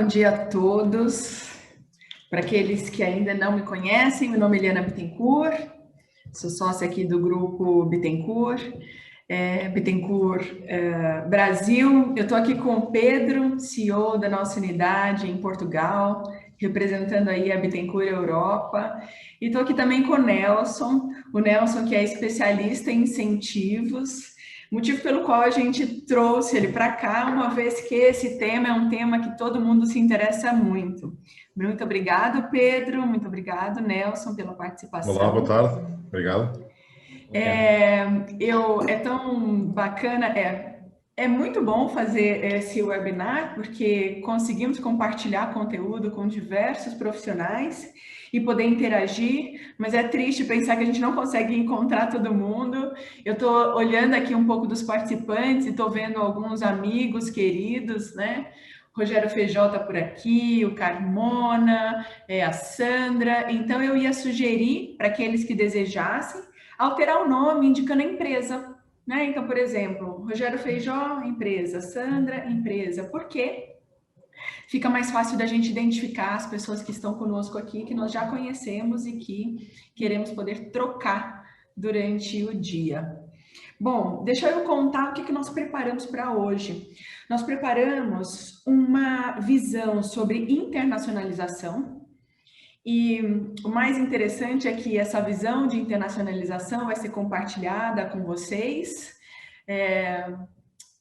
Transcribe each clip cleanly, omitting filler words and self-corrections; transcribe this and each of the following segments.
bom dia a todos. Para aqueles que ainda não me conhecem, meu nome é Eliana Bittencourt, sou sócia aqui do grupo Bittencourt, Brasil. Eu estou aqui com o Pedro, CEO da nossa unidade em Portugal, representando aí a Bittencourt Europa. E estou aqui também com o Nelson que é especialista em incentivos, motivo pelo qual a gente trouxe ele para cá, uma vez que esse tema é um tema que todo mundo se interessa muito. Muito obrigado, Pedro, muito obrigado, Nelson, pela participação. Olá, boa tarde, obrigado. É tão bacana, é muito bom fazer esse webinar, porque conseguimos compartilhar conteúdo com diversos profissionais e poder interagir, mas é triste pensar que a gente não consegue encontrar todo mundo. Eu estou olhando aqui um pouco dos participantes e estou vendo alguns amigos queridos, né? Rogério Feijó está por aqui, o Carmona, a Sandra. Então, eu ia sugerir para aqueles que desejassem alterar o nome indicando a empresa, né? Então, por exemplo, Rogério Feijó, empresa, Sandra, empresa. Por quê? Fica mais fácil da gente identificar as pessoas que estão conosco aqui, que nós já conhecemos e que queremos poder trocar durante o dia. Bom, deixa eu contar o que nós preparamos para hoje. Nós preparamos uma visão sobre internacionalização. E o mais interessante é que essa visão de internacionalização vai ser compartilhada com vocês.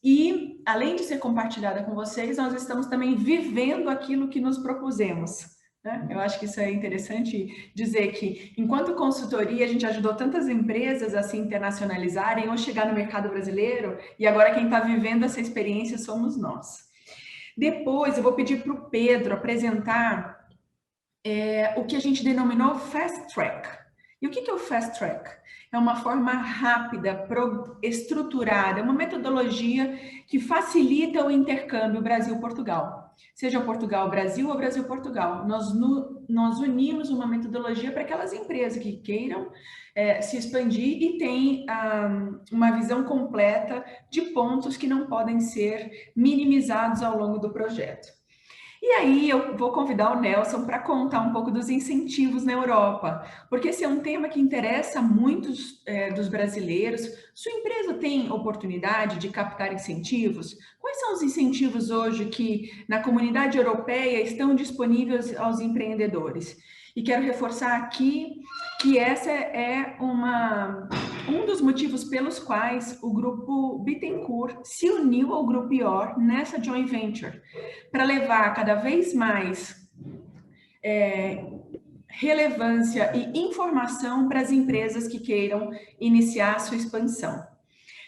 E, além de ser compartilhada com vocês, nós estamos também vivendo aquilo que nos propusemos, né? Eu acho que isso é interessante dizer que, enquanto consultoria, a gente ajudou tantas empresas a se internacionalizarem ou chegar no mercado brasileiro, e agora quem está vivendo essa experiência somos nós. Depois, eu vou pedir para o Pedro apresentar o que a gente denominou Fast Track. E o que é o Fast Track? É uma forma rápida, estruturada, uma metodologia que facilita o intercâmbio Brasil-Portugal. Seja Portugal-Brasil ou Brasil-Portugal. Nós unimos uma metodologia para aquelas empresas que queiram se expandir e tem uma visão completa de pontos que não podem ser minimizados ao longo do projeto. E aí eu vou convidar o Nelson para contar um pouco dos incentivos na Europa, porque esse é um tema que interessa muitos dos brasileiros. Sua empresa tem oportunidade de captar incentivos? Quais são os incentivos hoje que na comunidade europeia estão disponíveis aos empreendedores? E quero reforçar aqui que essa é um dos motivos pelos quais o grupo Bittencourt se uniu ao grupo IOR nessa joint venture, para levar cada vez mais relevância e informação para as empresas que queiram iniciar a sua expansão.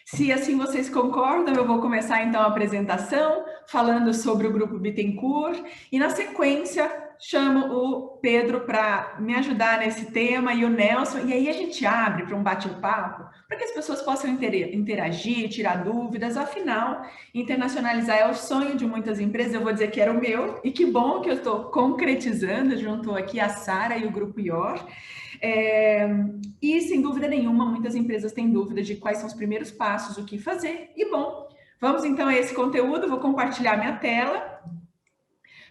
Se assim vocês concordam, eu vou começar então a apresentação falando sobre o grupo Bittencourt e na sequência chamo o Pedro para me ajudar nesse tema e o Nelson, e aí a gente abre para um bate-papo para que as pessoas possam interagir, tirar dúvidas. Afinal, internacionalizar é o sonho de muitas empresas, eu vou dizer que era o meu, e que bom que eu estou concretizando, junto aqui a Sara e o grupo IOR. E, sem dúvida nenhuma, muitas empresas têm dúvida de quais são os primeiros passos, o que fazer. E, bom, vamos então a esse conteúdo. Vou compartilhar minha tela.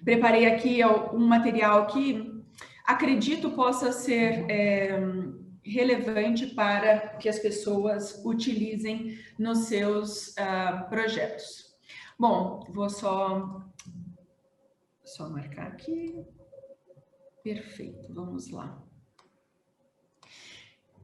Preparei aqui um material que acredito possa ser relevante para que as pessoas utilizem nos seus projetos. Bom, vou só marcar aqui. Perfeito, vamos lá.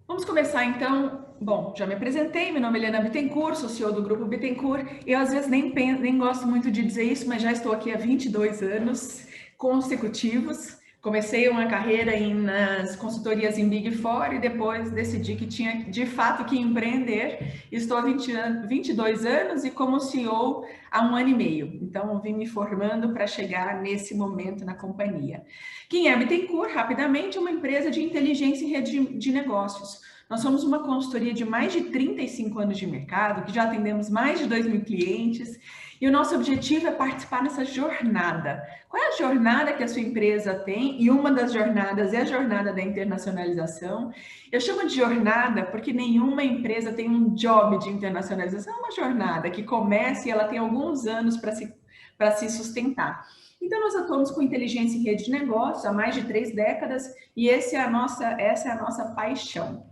Vamos começar então. Bom, já me apresentei, meu nome é Eliana Bittencourt, sou CEO do grupo Bittencourt. Eu às vezes nem gosto muito de dizer isso, mas já estou aqui há 22 anos consecutivos. Comecei uma carreira nas consultorias em Big Four e depois decidi que tinha de fato que empreender. Estou há 22 anos e como CEO há 1 ano e meio. Então, vim me formando para chegar nesse momento na companhia. Quem é Bittencourt? Rapidamente, uma empresa de inteligência em rede de negócios. Nós somos uma consultoria de mais de 35 anos de mercado, que já atendemos mais de 2.000 clientes, e o nosso objetivo é participar nessa jornada. Qual é a jornada que a sua empresa tem? E uma das jornadas é a jornada da internacionalização. Eu chamo de jornada porque nenhuma empresa tem um job de internacionalização, é uma jornada que começa e ela tem alguns anos para se sustentar. E Então, nós atuamos com inteligência em rede de negócios há mais de 3 décadas e essa é a nossa paixão.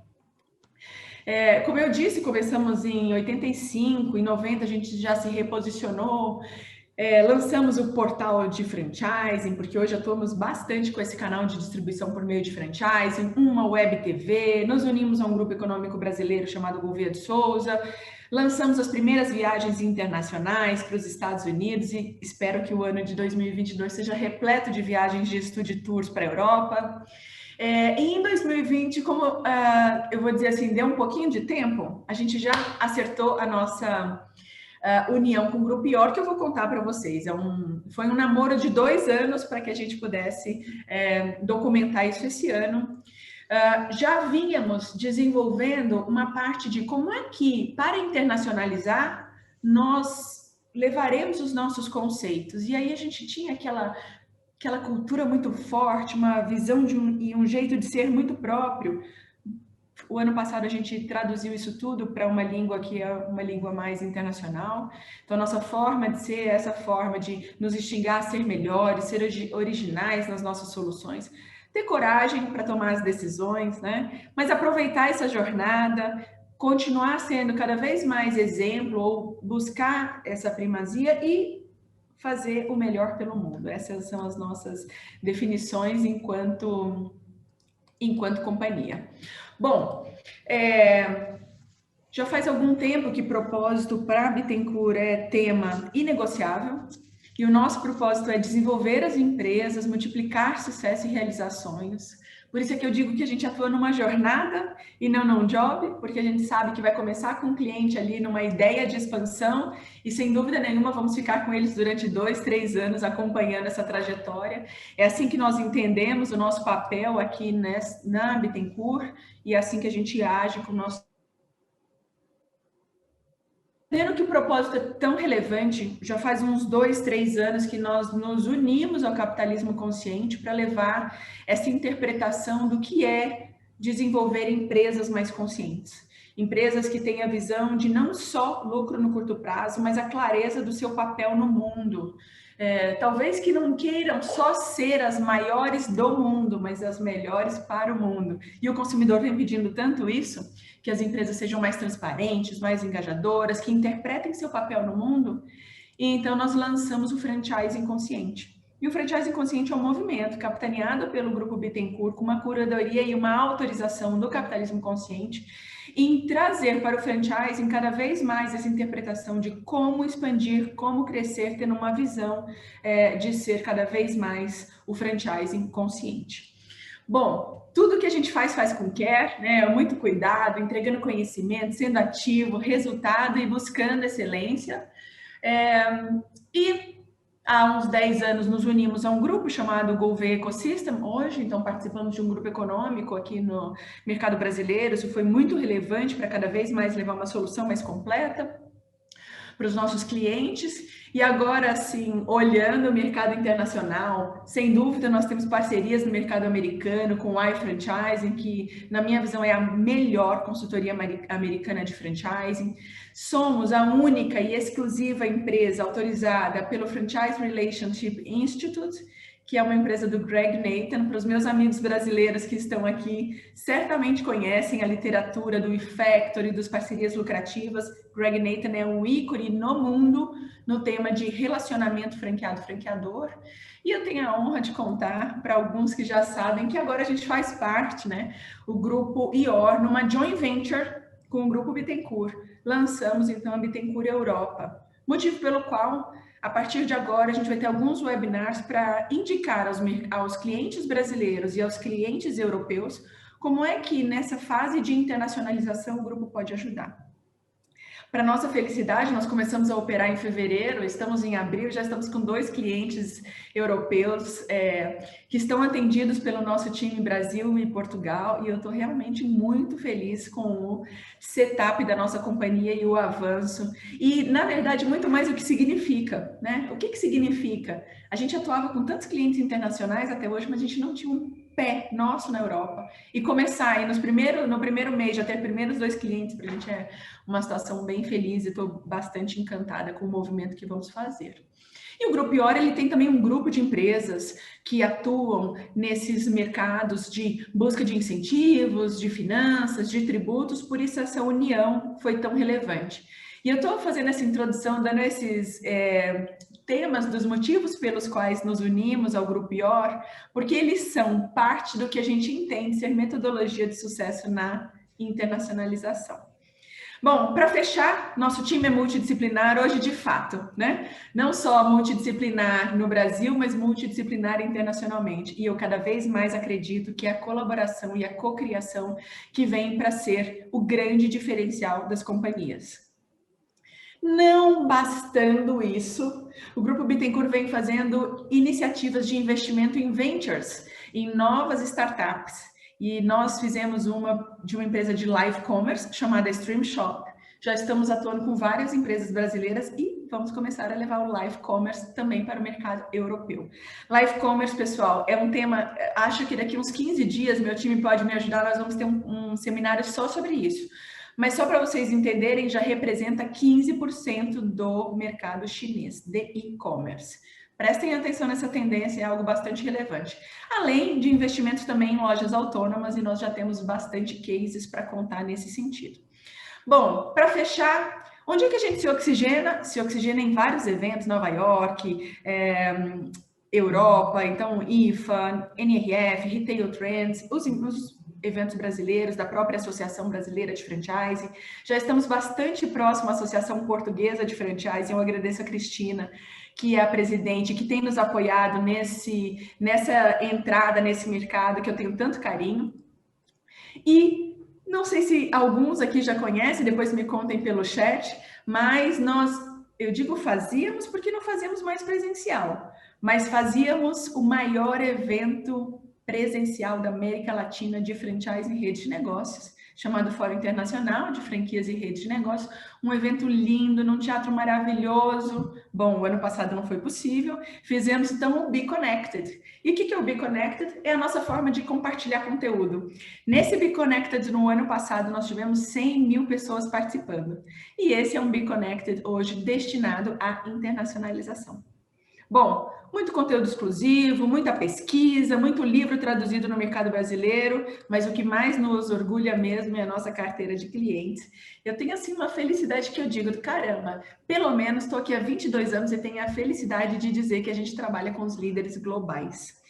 Como eu disse, começamos em 85, em 90 a gente já se reposicionou, lançamos o portal de franchising, porque hoje atuamos bastante com esse canal de distribuição por meio de franchising, uma web TV, nos unimos a um grupo econômico brasileiro chamado Gouveia de Souza, lançamos as primeiras viagens internacionais para os Estados Unidos e espero que o ano de 2022 seja repleto de viagens de study tours para a Europa. E em 2020, como eu vou dizer assim, deu um pouquinho de tempo, a gente já acertou a nossa união com o Grupo IOR, que eu vou contar para vocês. Foi um namoro de 2 anos para que a gente pudesse documentar isso esse ano. Já vínhamos desenvolvendo uma parte de como é que, para internacionalizar, nós levaremos os nossos conceitos. E aí a gente tinha aquela cultura muito forte, uma visão e um jeito de ser muito próprio. O ano passado a gente traduziu isso tudo para uma língua que é uma língua mais internacional. Então, a nossa forma de ser é essa forma de nos instigar a ser melhores, ser originais nas nossas soluções, ter coragem para tomar as decisões, né? Mas aproveitar essa jornada, continuar sendo cada vez mais exemplo ou buscar essa primazia e fazer o melhor pelo mundo. Essas são as nossas definições enquanto companhia. Bom, já faz algum tempo que propósito para a Bittencourt é tema inegociável e o nosso propósito é desenvolver as empresas, multiplicar sucesso e realizações. Por isso é que eu digo que a gente atua numa jornada e não num job, porque a gente sabe que vai começar com o cliente ali numa ideia de expansão e, sem dúvida nenhuma, vamos ficar com eles durante 2, 3 anos acompanhando essa trajetória. É assim que nós entendemos o nosso papel aqui na Bittencourt e é assim que a gente age com o nosso... Entendendo que o propósito é tão relevante, já faz uns 2, 3 anos que nós nos unimos ao capitalismo consciente para levar essa interpretação do que é desenvolver empresas mais conscientes. Empresas que têm a visão de não só lucro no curto prazo, mas a clareza do seu papel no mundo. Talvez que não queiram só ser as maiores do mundo, mas as melhores para o mundo. E o consumidor vem pedindo tanto isso, que as empresas sejam mais transparentes, mais engajadoras, que interpretem seu papel no mundo. E então nós lançamos o Franchising Consciente. E o Franchising Consciente é um movimento capitaneado pelo Grupo Bittencourt, com uma curadoria e uma autorização do capitalismo consciente, em trazer para o franchising cada vez mais essa interpretação de como expandir, como crescer, tendo uma visão de ser cada vez mais o franchising consciente. Bom, tudo que a gente faz com care, né? Muito cuidado, entregando conhecimento, sendo ativo, resultado e buscando excelência. E há uns 10 anos nos unimos a um grupo chamado Gouveia Ecosystem, hoje, então participamos de um grupo econômico aqui no mercado brasileiro, isso foi muito relevante para cada vez mais levar uma solução mais completa para os nossos clientes. E agora, assim, olhando o mercado internacional, sem dúvida nós temos parcerias no mercado americano com o iFranchising, que na minha visão é a melhor consultoria americana de franchising. Somos a única e exclusiva empresa autorizada pelo Franchise Relationship Institute, que é uma empresa do Greg Nathan. Para os meus amigos brasileiros que estão aqui, certamente conhecem a literatura do eFactory, das parcerias lucrativas. Greg Nathan é um ícone no mundo no tema de relacionamento franqueado-franqueador. E eu tenho a honra de contar para alguns que já sabem que agora a gente faz parte, né, o grupo IOR, numa joint venture com o grupo Bittencourt. Lançamos então a Bittencourt Europa, motivo pelo qual a partir de agora, a gente vai ter alguns webinars para indicar aos clientes brasileiros e aos clientes europeus como é que nessa fase de internacionalização o grupo pode ajudar. Para nossa felicidade, nós começamos a operar em fevereiro, estamos em abril, já estamos com 2 clientes europeus que estão atendidos pelo nosso time Brasil e Portugal, e eu estou realmente muito feliz com o setup da nossa companhia e o avanço. E, na verdade, muito mais o que significa, né? O que significa? A gente atuava com tantos clientes internacionais até hoje, mas a gente não tinha um pé nosso na Europa. E começar aí no primeiro mês, já ter primeiros 2 clientes, para a gente é uma situação bem feliz e estou bastante encantada com o movimento que vamos fazer. E o Grupo IOR, ele tem também um grupo de empresas que atuam nesses mercados de busca de incentivos, de finanças, de tributos, por isso essa união foi tão relevante. E eu estou fazendo essa introdução, dando esses temas dos motivos pelos quais nos unimos ao Grupo IOR, porque eles são parte do que a gente entende ser metodologia de sucesso na internacionalização. Bom, para fechar, nosso time é multidisciplinar hoje de fato, né? Não só multidisciplinar no Brasil, mas multidisciplinar internacionalmente. E eu cada vez mais acredito que é a colaboração e a cocriação que vem para ser o grande diferencial das companhias. Não bastando isso, o Grupo Bittencourt vem fazendo iniciativas de investimento em ventures, em novas startups. E nós fizemos uma de uma empresa de live commerce chamada Stream Shop. Já estamos atuando com várias empresas brasileiras e vamos começar a levar o live commerce também para o mercado europeu. Live commerce, pessoal, é um tema, acho que daqui uns 15 dias meu time pode me ajudar, nós vamos ter um seminário só sobre isso. Mas só para vocês entenderem, já representa 15% do mercado chinês de e-commerce. Prestem atenção nessa tendência, é algo bastante relevante. Além de investimentos também em lojas autônomas, e nós já temos bastante cases para contar nesse sentido. Bom, para fechar, onde é que a gente se oxigena? Se oxigena em vários eventos, Nova York, Europa, então IFA, NRF, Retail Trends, os eventos brasileiros, da própria Associação Brasileira de Franchising. Já estamos bastante próximo à Associação Portuguesa de Franchising. Eu agradeço a Cristina, que é a presidente, que tem nos apoiado nessa entrada nesse mercado que eu tenho tanto carinho. E não sei se alguns aqui já conhecem, depois me contem pelo chat, mas eu digo fazíamos porque não fazemos mais presencial, mas fazíamos o maior evento presencial da América Latina de franchise e rede de negócios, chamado Fórum Internacional de Franquias e Redes de Negócios, um evento lindo, num teatro maravilhoso. Bom, o ano passado não foi possível, fizemos então o Be Connected. E o que é o Be Connected? É a nossa forma de compartilhar conteúdo. Nesse Be Connected, no ano passado, nós tivemos 100 mil pessoas participando. E esse é um Be Connected hoje destinado à internacionalização. Bom, muito conteúdo exclusivo, muita pesquisa, muito livro traduzido no mercado brasileiro, mas o que mais nos orgulha mesmo é a nossa carteira de clientes. Eu tenho assim uma felicidade que eu digo, caramba, pelo menos estou aqui há 22 anos e tenho a felicidade de dizer que a gente trabalha com os líderes globais.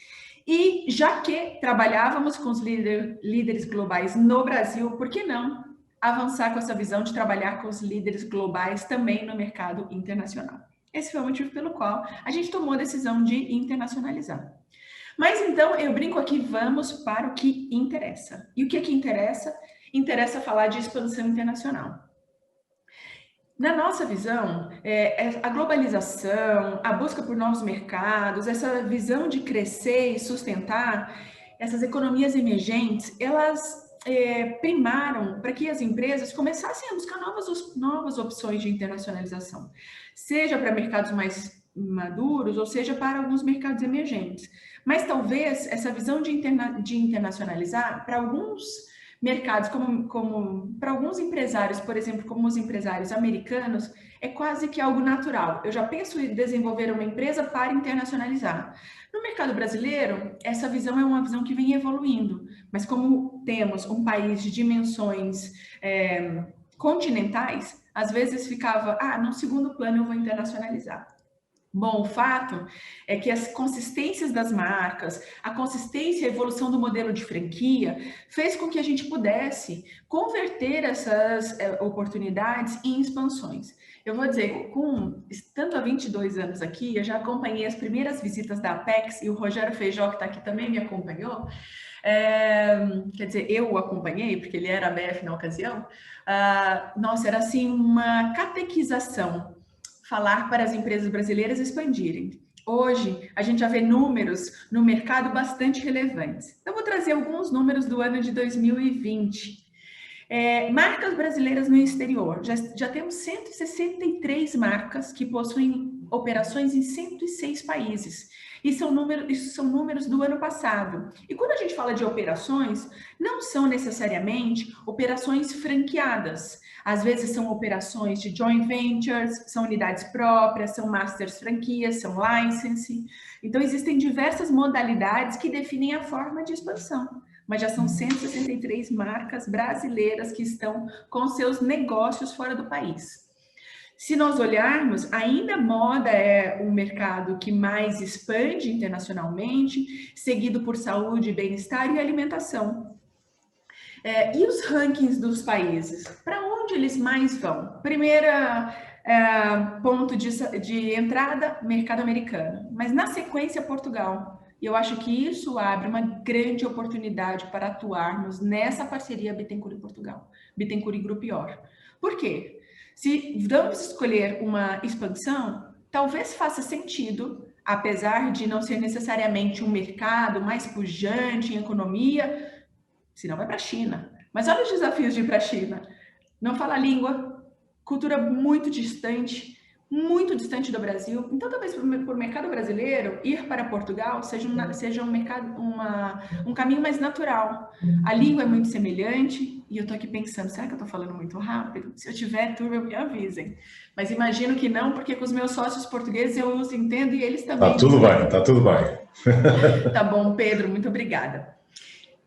E já que trabalhávamos com os líderes globais no Brasil, por que não avançar com essa visão de trabalhar com os líderes globais também no mercado internacional? Esse foi o motivo pelo qual a gente tomou a decisão de internacionalizar. Mas então, eu brinco aqui, vamos para o que interessa. E o que interessa? Interessa falar de expansão internacional. Na nossa visão, a globalização, a busca por novos mercados, essa visão de crescer e sustentar essas economias emergentes, elas primaram para que as empresas começassem a buscar novas opções de internacionalização, seja para mercados mais maduros ou seja para alguns mercados emergentes. Mas talvez essa visão de internacionalizar para alguns mercados, como para alguns empresários, por exemplo, como os empresários americanos, é quase que algo natural. Eu já penso em desenvolver uma empresa para internacionalizar. No mercado brasileiro, essa visão é uma visão que vem evoluindo, mas como temos um país de dimensões continentais, às vezes ficava, no segundo plano eu vou internacionalizar. Bom, o fato é que as consistências das marcas, a consistência e a evolução do modelo de franquia fez com que a gente pudesse converter essas oportunidades em expansões. Eu vou dizer, estando há 22 anos aqui, eu já acompanhei as primeiras visitas da Apex e o Rogério Feijó, que está aqui, também me acompanhou. Quer dizer, eu o acompanhei, porque ele era BF na ocasião. Nossa, era assim uma catequização falar para as empresas brasileiras expandirem. Hoje, a gente já vê números no mercado bastante relevantes. Eu vou trazer alguns números do ano de 2020. Marcas brasileiras no exterior. Já temos 163 marcas que possuem operações em 106 países. E isso são números do ano passado. E quando a gente fala de operações, não são necessariamente operações franqueadas. Às vezes são operações de joint ventures, são unidades próprias, são masters franquias, são licensing. Então, existem diversas modalidades que definem a forma de expansão. Mas já são 163 marcas brasileiras que estão com seus negócios fora do país. Se nós olharmos, ainda moda é o mercado que mais expande internacionalmente, seguido por saúde, bem-estar e alimentação. E os rankings dos países? Para onde eles mais vão? Primeira ponto de entrada, mercado americano. Mas na sequência, Portugal. E eu acho que isso abre uma grande oportunidade para atuarmos nessa parceria Bittencourt e Portugal, Bittencourt e Grupo IOR. Por quê? Se vamos escolher uma expansão, talvez faça sentido, apesar de não ser necessariamente um mercado mais pujante em economia, senão vai para a China. Mas olha os desafios de ir para a China. Não fala a língua, cultura muito distante do Brasil. Então, talvez por mercado brasileiro, ir para Portugal seja um caminho mais natural. A língua é muito semelhante, e eu estou aqui pensando, será que eu estou falando muito rápido? Se eu tiver turma, me avisem. Mas imagino que não, porque com os meus sócios portugueses eu os entendo e eles também. Tá tudo bem, tá tudo bem. Tá bom, Pedro, muito obrigada.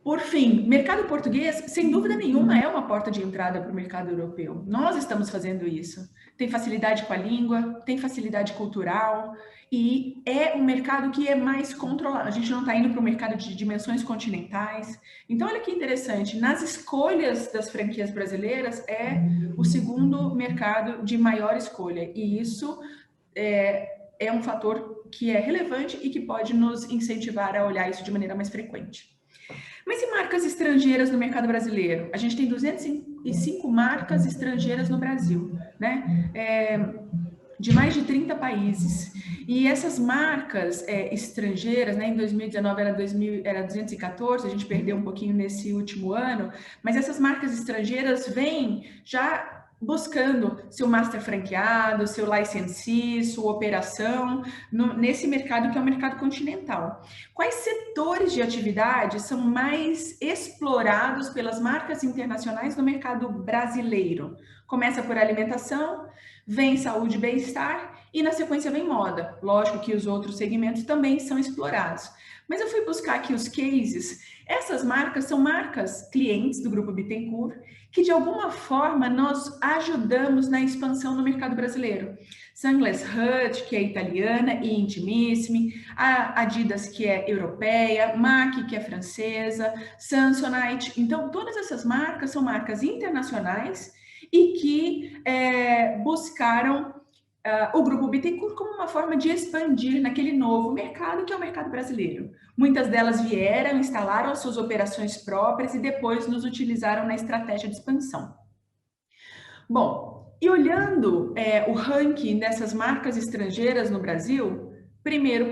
Por fim, mercado português, sem dúvida nenhuma, é uma porta de entrada para o mercado europeu. Nós estamos fazendo isso. Tem facilidade com a língua, tem facilidade cultural e é um mercado que é mais controlado. A gente não está indo para o mercado de dimensões continentais. Então, olha que interessante, nas escolhas das franquias brasileiras é o segundo mercado de maior escolha. E isso é um fator que é relevante e que pode nos incentivar a olhar isso de maneira mais frequente. Mas e marcas estrangeiras no mercado brasileiro? A gente tem 205 marcas estrangeiras no Brasil, né? De mais de 30 países. E essas marcas estrangeiras, né, em 2019 era 214, a gente perdeu um pouquinho nesse último ano, mas essas marcas estrangeiras vêm já buscando seu master franqueado, seu licensee, sua operação nesse mercado que é o mercado continental. Quais setores de atividade são mais explorados pelas marcas internacionais no mercado brasileiro? Começa por alimentação, vem saúde e bem-estar e na sequência vem moda. Lógico que os outros segmentos também são explorados. Mas eu fui buscar aqui os cases. Essas marcas são marcas clientes do Grupo Bittencourt que de alguma forma nós ajudamos na expansão no mercado brasileiro. Sunglass Hut, que é italiana e Intimissimi, a Adidas, que é europeia, MAC, que é francesa, Samsonite. Então, todas essas marcas são marcas internacionais e que buscaram o Grupo Bittencourt como uma forma de expandir naquele novo mercado que é o mercado brasileiro. Muitas delas vieram, instalaram as suas operações próprias e depois nos utilizaram na estratégia de expansão. Bom, e olhando o ranking dessas marcas estrangeiras no Brasil, primeiro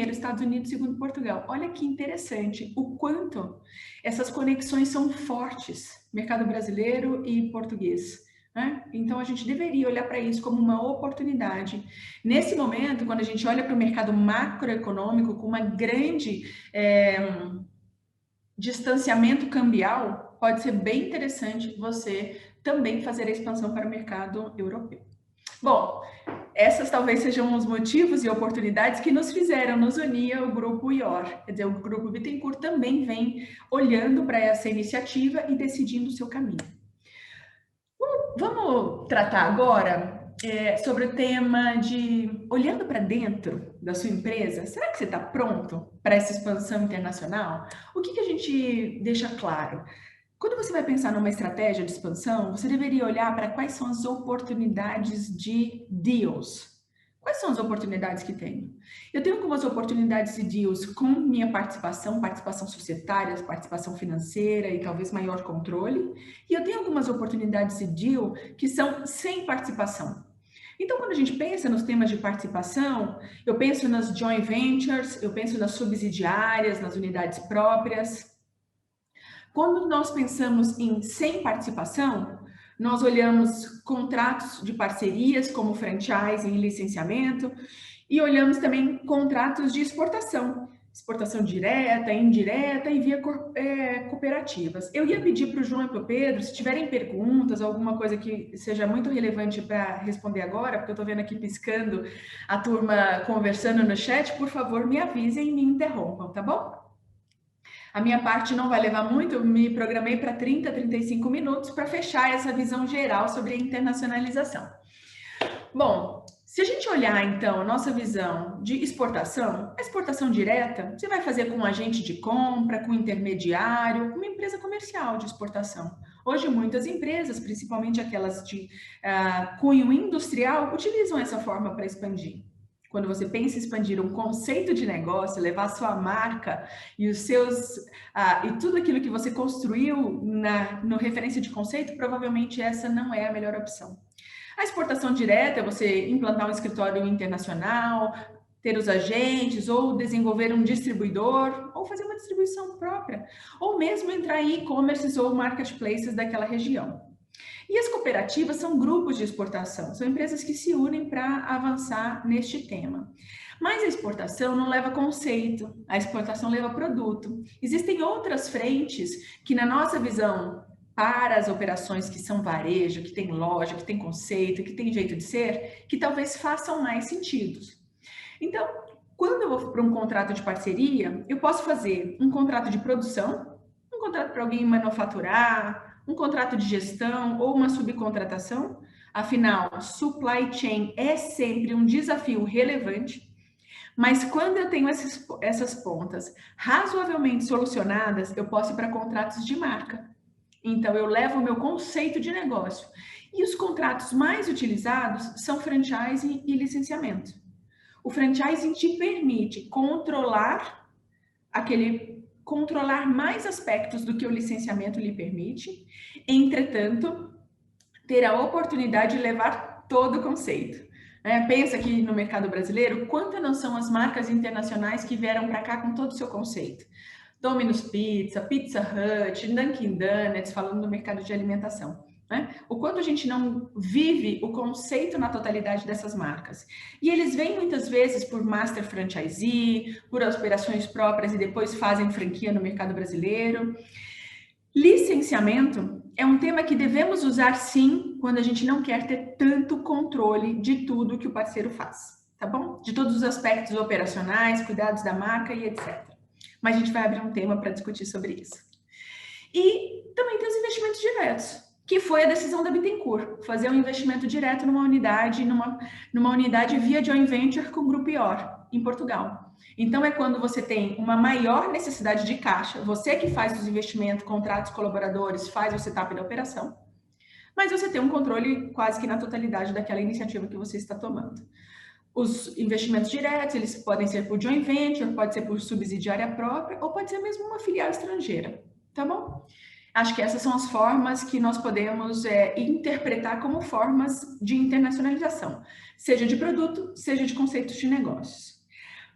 Estados Unidos, segundo Portugal. Olha que interessante o quanto essas conexões são fortes, mercado brasileiro e português. Então, a gente deveria olhar para isso como uma oportunidade. Nesse momento, quando a gente olha para o mercado macroeconômico com uma grande distanciamento cambial, pode ser bem interessante você também fazer a expansão para o mercado europeu. Bom, essas talvez sejam os motivos e oportunidades que nos fizeram nos unir ao Grupo IOR. Quer dizer, o Grupo Bittencourt também vem olhando para essa iniciativa e decidindo o seu caminho. Vamos tratar agora sobre o tema de olhando para dentro da sua empresa. Será que você está pronto para essa expansão internacional? O que a gente deixa claro? Quando você vai pensar numa estratégia de expansão, você deveria olhar para quais são as oportunidades de deals. Quais são as oportunidades que tenho? Eu tenho algumas oportunidades de deals com minha participação societária, participação financeira e talvez maior controle. E eu tenho algumas oportunidades de deal que são sem participação. Então, quando a gente pensa nos temas de participação, eu penso nas joint ventures, eu penso nas subsidiárias, nas unidades próprias. Quando nós pensamos em sem participação, nós olhamos contratos de parcerias como franchise e licenciamento E olhamos também contratos de exportação. Exportação direta, indireta e via cooperativas. Eu ia pedir para o João e para o Pedro, se tiverem perguntas, alguma coisa que seja muito relevante para responder agora, porque eu estou vendo aqui piscando a turma conversando no chat, por favor, me avisem e me interrompam, tá bom? A minha parte não vai levar muito, eu me programei para 30, 35 minutos para fechar essa visão geral sobre a internacionalização. Bom, se a gente olhar, então, a nossa visão de exportação, a exportação direta, você vai fazer com um agente de compra, com um intermediário, com uma empresa comercial de exportação. Hoje, muitas empresas, principalmente aquelas de cunho industrial, utilizam essa forma para expandir. Quando você pensa em expandir um conceito de negócio, levar sua marca e os seus e tudo aquilo que você construiu no referência de conceito, provavelmente essa não é a melhor opção. A exportação direta é você implantar um escritório internacional, ter os agentes, ou desenvolver um distribuidor, ou fazer uma distribuição própria, ou mesmo entrar em e-commerces ou marketplaces daquela região. E as cooperativas são grupos de exportação, são empresas que se unem para avançar neste tema. Mas a exportação não leva conceito, a exportação leva produto. Existem outras frentes que, na nossa visão, para as operações que são varejo, que tem loja, que tem conceito, que tem jeito de ser, que talvez façam mais sentido. Então, quando eu vou para um contrato de parceria, eu posso fazer um contrato de produção, um contrato para alguém manufaturar, um contrato de gestão ou uma subcontratação. Afinal, supply chain é sempre um desafio relevante, mas quando eu tenho essas pontas razoavelmente solucionadas, eu posso ir para contratos de marca. Então, eu levo o meu conceito de negócio. E os contratos mais utilizados são franchising e licenciamento. O franchising te permite controlar mais aspectos do que o licenciamento lhe permite, entretanto, ter a oportunidade de levar todo o conceito. Pensa que no mercado brasileiro, quantas não são as marcas internacionais que vieram para cá com todo o seu conceito? Domino's Pizza, Pizza Hut, Dunkin' Donuts, falando do mercado de alimentação. O quanto a gente não vive o conceito na totalidade dessas marcas. E eles vêm muitas vezes por master franchisee, por operações próprias e depois fazem franquia no mercado brasileiro. Licenciamento é um tema que devemos usar sim quando a gente não quer ter tanto controle de tudo que o parceiro faz, tá bom? De todos os aspectos operacionais, cuidados da marca e etc. Mas a gente vai abrir um tema para discutir sobre isso. E também tem os investimentos diretos, que foi a decisão da Bittencourt, fazer um investimento direto numa unidade via joint venture com o Grupo IOR, em Portugal. Então, é quando você tem uma maior necessidade de caixa, você que faz os investimentos, contratos, colaboradores, faz o setup da operação, mas você tem um controle quase que na totalidade daquela iniciativa que você está tomando. Os investimentos diretos, eles podem ser por joint venture, pode ser por subsidiária própria, ou pode ser mesmo uma filial estrangeira, tá bom? Acho que essas são as formas que nós podemos interpretar como formas de internacionalização, seja de produto, seja de conceitos de negócios.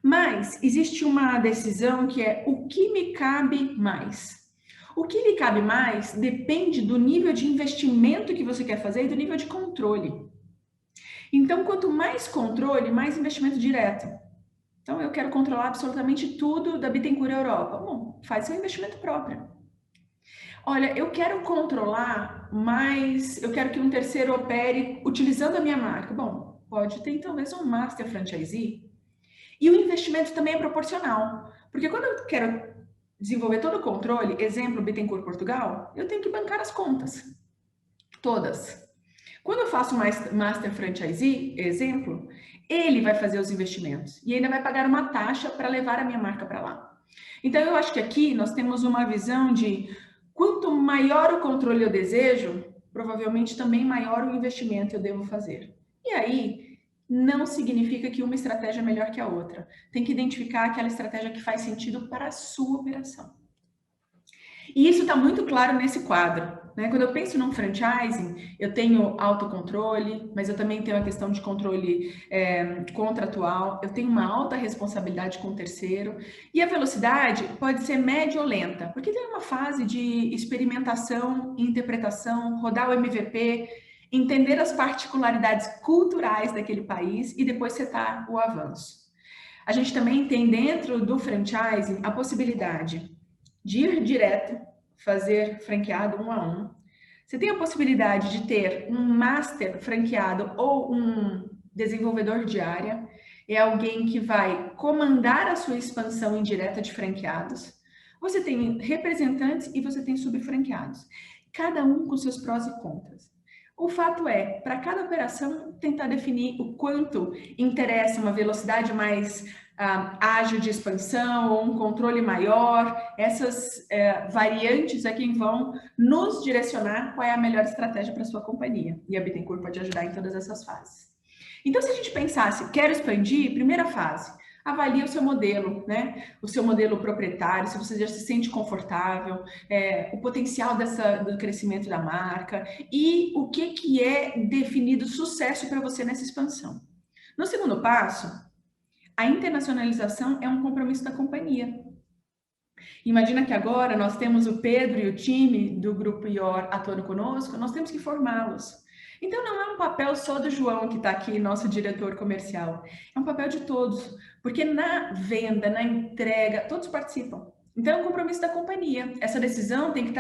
Mas existe uma decisão que é o que me cabe mais. O que lhe cabe mais depende do nível de investimento que você quer fazer e do nível de controle. Então, quanto mais controle, mais investimento direto. Então, eu quero controlar absolutamente tudo da Bittencourt Europa. Bom, faz seu investimento próprio. Olha, eu quero controlar mais, eu quero que um terceiro opere utilizando a minha marca. Bom, pode ter talvez um master franchisee. E o investimento também é proporcional. Porque quando eu quero desenvolver todo o controle, exemplo, Bittencourt Portugal, eu tenho que bancar as contas. Todas. Quando eu faço master franchisee, exemplo, ele vai fazer os investimentos e ainda vai pagar uma taxa para levar a minha marca para lá. Então, eu acho que aqui nós temos uma visão de quanto maior o controle eu desejo, provavelmente também maior o investimento eu devo fazer. E aí, não significa que uma estratégia é melhor que a outra. Tem que identificar aquela estratégia que faz sentido para a sua operação. E isso está muito claro nesse quadro. Quando eu penso num franchising, eu tenho autocontrole, mas eu também tenho a questão de controle contratual, eu tenho uma alta responsabilidade com o terceiro, e a velocidade pode ser média ou lenta, porque tem uma fase de experimentação e interpretação, rodar o MVP, entender as particularidades culturais daquele país e depois setar o avanço. A gente também tem dentro do franchising a possibilidade de ir direto, fazer franqueado 1 a 1. Você tem a possibilidade de ter um master franqueado ou um desenvolvedor de área, é alguém que vai comandar a sua expansão indireta de franqueados. Você tem representantes e você tem subfranqueados, cada um com seus prós e contras. O fato é, para cada operação, tentar definir o quanto interessa uma velocidade mais ágil de expansão ou um controle maior. Essas variantes é quem vão nos direcionar qual é a melhor estratégia para a sua companhia. E a Bittencourt pode ajudar em todas essas fases. Então, se a gente pensasse, quero expandir, primeira fase, avalie o seu modelo, né? O seu modelo proprietário, se você já se sente confortável, o potencial do crescimento da marca e o que é definido sucesso para você nessa expansão. No segundo passo, a internacionalização é um compromisso da companhia. Imagina que agora nós temos o Pedro e o time do Grupo IOR atuando conosco, nós temos que formá-los. Então, não é um papel só do João, que está aqui, nosso diretor comercial. É um papel de todos, porque na venda, na entrega, todos participam. Então, é um compromisso da companhia. Essa decisão tem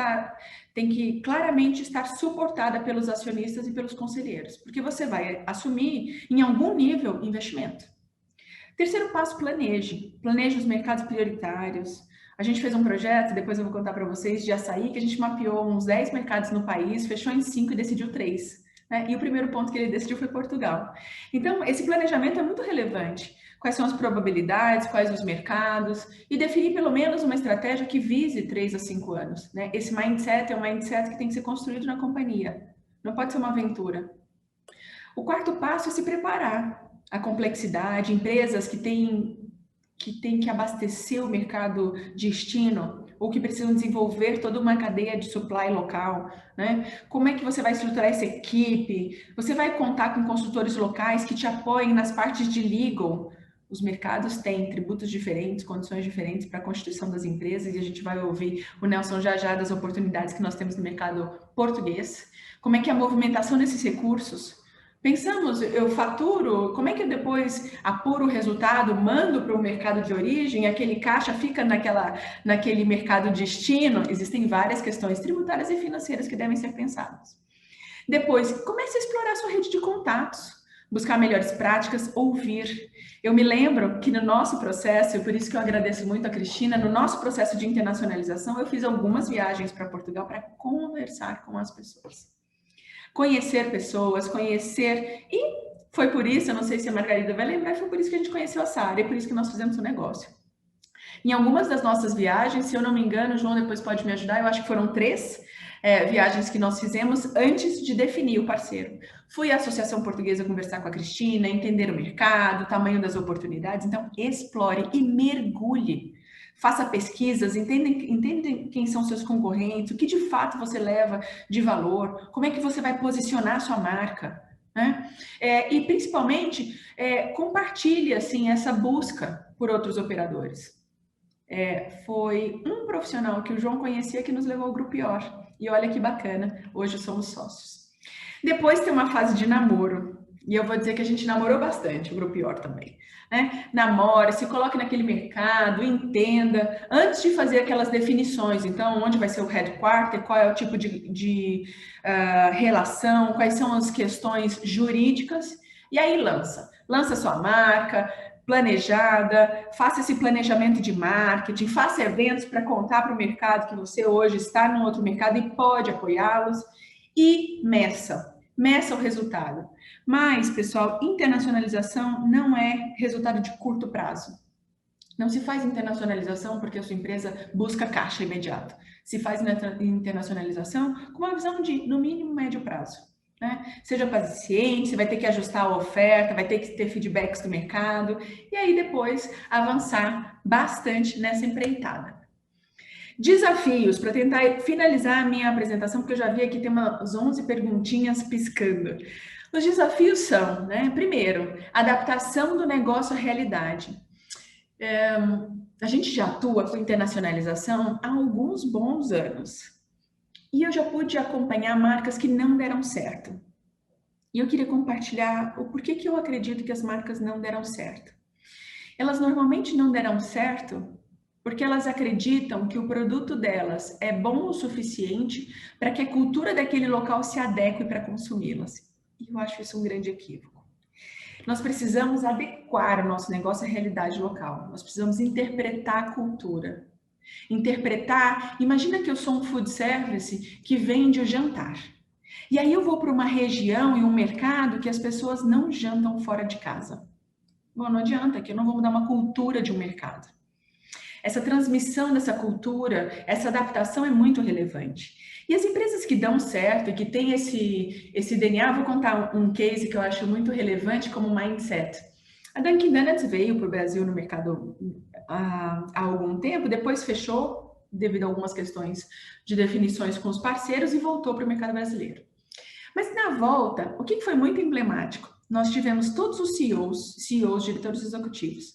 que claramente estar suportada pelos acionistas e pelos conselheiros, porque você vai assumir, em algum nível, investimento. Terceiro passo, planeje. Planeje os mercados prioritários. A gente fez um projeto, depois eu vou contar para vocês, de açaí, que a gente mapeou uns 10 mercados no país, fechou em 5 e decidiu 3. Né? E o primeiro ponto que ele decidiu foi Portugal. Então, esse planejamento é muito relevante. Quais são as probabilidades, quais os mercados, e definir pelo menos uma estratégia que vise 3 a 5 anos. Né? Esse mindset é um mindset que tem que ser construído na companhia. Não pode ser uma aventura. O quarto passo é se preparar. A complexidade, empresas que têm que abastecer o mercado destino ou que precisam desenvolver toda uma cadeia de supply local, né? Como é que você vai estruturar essa equipe? Você vai contar com consultores locais que te apoiem nas partes de legal. Os mercados têm tributos diferentes, condições diferentes para a constituição das empresas e a gente vai ouvir o Nelson já das oportunidades que nós temos no mercado português. Como é que é a movimentação desses recursos? Pensamos, eu faturo, como é que eu depois apuro o resultado, mando para o mercado de origem, aquele caixa fica naquele mercado destino? Existem várias questões tributárias e financeiras que devem ser pensadas. Depois, comece a explorar a sua rede de contatos, buscar melhores práticas, ouvir. Eu me lembro que no nosso processo, por isso que eu agradeço muito a Cristina, no nosso processo de internacionalização, eu fiz algumas viagens para Portugal para conversar com as pessoas. Conhecer pessoas, e foi por isso, eu não sei se a Margarida vai lembrar, foi por isso que a gente conheceu a Sara, e por isso que nós fizemos o negócio. Em algumas das nossas viagens, se eu não me engano, o João depois pode me ajudar, eu acho que foram 3 viagens que nós fizemos antes de definir o parceiro. Fui à Associação Portuguesa conversar com a Cristina, entender o mercado, o tamanho das oportunidades, então explore e mergulhe. Faça pesquisas, entenda quem são seus concorrentes, o que de fato você leva de valor, como é que você vai posicionar a sua marca, né? E principalmente, compartilhe assim, essa busca por outros operadores. Foi um profissional que o João conhecia que nos levou ao Grupo IOR. E olha que bacana, hoje somos sócios. Depois tem uma fase de namoro. E eu vou dizer que a gente namorou bastante, o Grupo IOR também. Né? Namore, se coloque naquele mercado, entenda, antes de fazer aquelas definições, então, onde vai ser o headquarter, qual é o tipo de relação, quais são as questões jurídicas, e aí lança sua marca, planejada, faça esse planejamento de marketing, faça eventos para contar para o mercado que você hoje está num outro mercado e pode apoiá-los, e meça o resultado. Mas, pessoal, internacionalização não é resultado de curto prazo. Não se faz internacionalização porque a sua empresa busca caixa imediato. Se faz internacionalização com uma visão de, no mínimo, médio prazo. Né? Seja paciente, você vai ter que ajustar a oferta, vai ter que ter feedbacks do mercado e aí depois avançar bastante nessa empreitada. Desafios, para tentar finalizar a minha apresentação, porque eu já vi aqui tem umas 11 perguntinhas piscando. Os desafios são, né? Primeiro, adaptação do negócio à realidade. A gente já atua com internacionalização há alguns bons anos. E eu já pude acompanhar marcas que não deram certo. E eu queria compartilhar o porquê que eu acredito que as marcas não deram certo. Elas normalmente não deram certo porque elas acreditam que o produto delas é bom o suficiente para que a cultura daquele local se adeque para consumi-las. E eu acho isso um grande equívoco. Nós precisamos adequar o nosso negócio à realidade local. Nós precisamos interpretar a cultura. Interpretar, imagina que eu sou um food service que vende o jantar. E aí eu vou para uma região e um mercado que as pessoas não jantam fora de casa. Bom, não adianta, que eu não vou mudar uma cultura de um mercado. Essa transmissão dessa cultura, essa adaptação é muito relevante. E as empresas que dão certo e que têm esse DNA, vou contar um case que eu acho muito relevante como mindset. A Dunkin' Donuts veio para o Brasil no mercado há algum tempo, depois fechou devido a algumas questões de definições com os parceiros e voltou para o mercado brasileiro. Mas na volta, o que foi muito emblemático? Nós tivemos todos os CEOs, diretores executivos,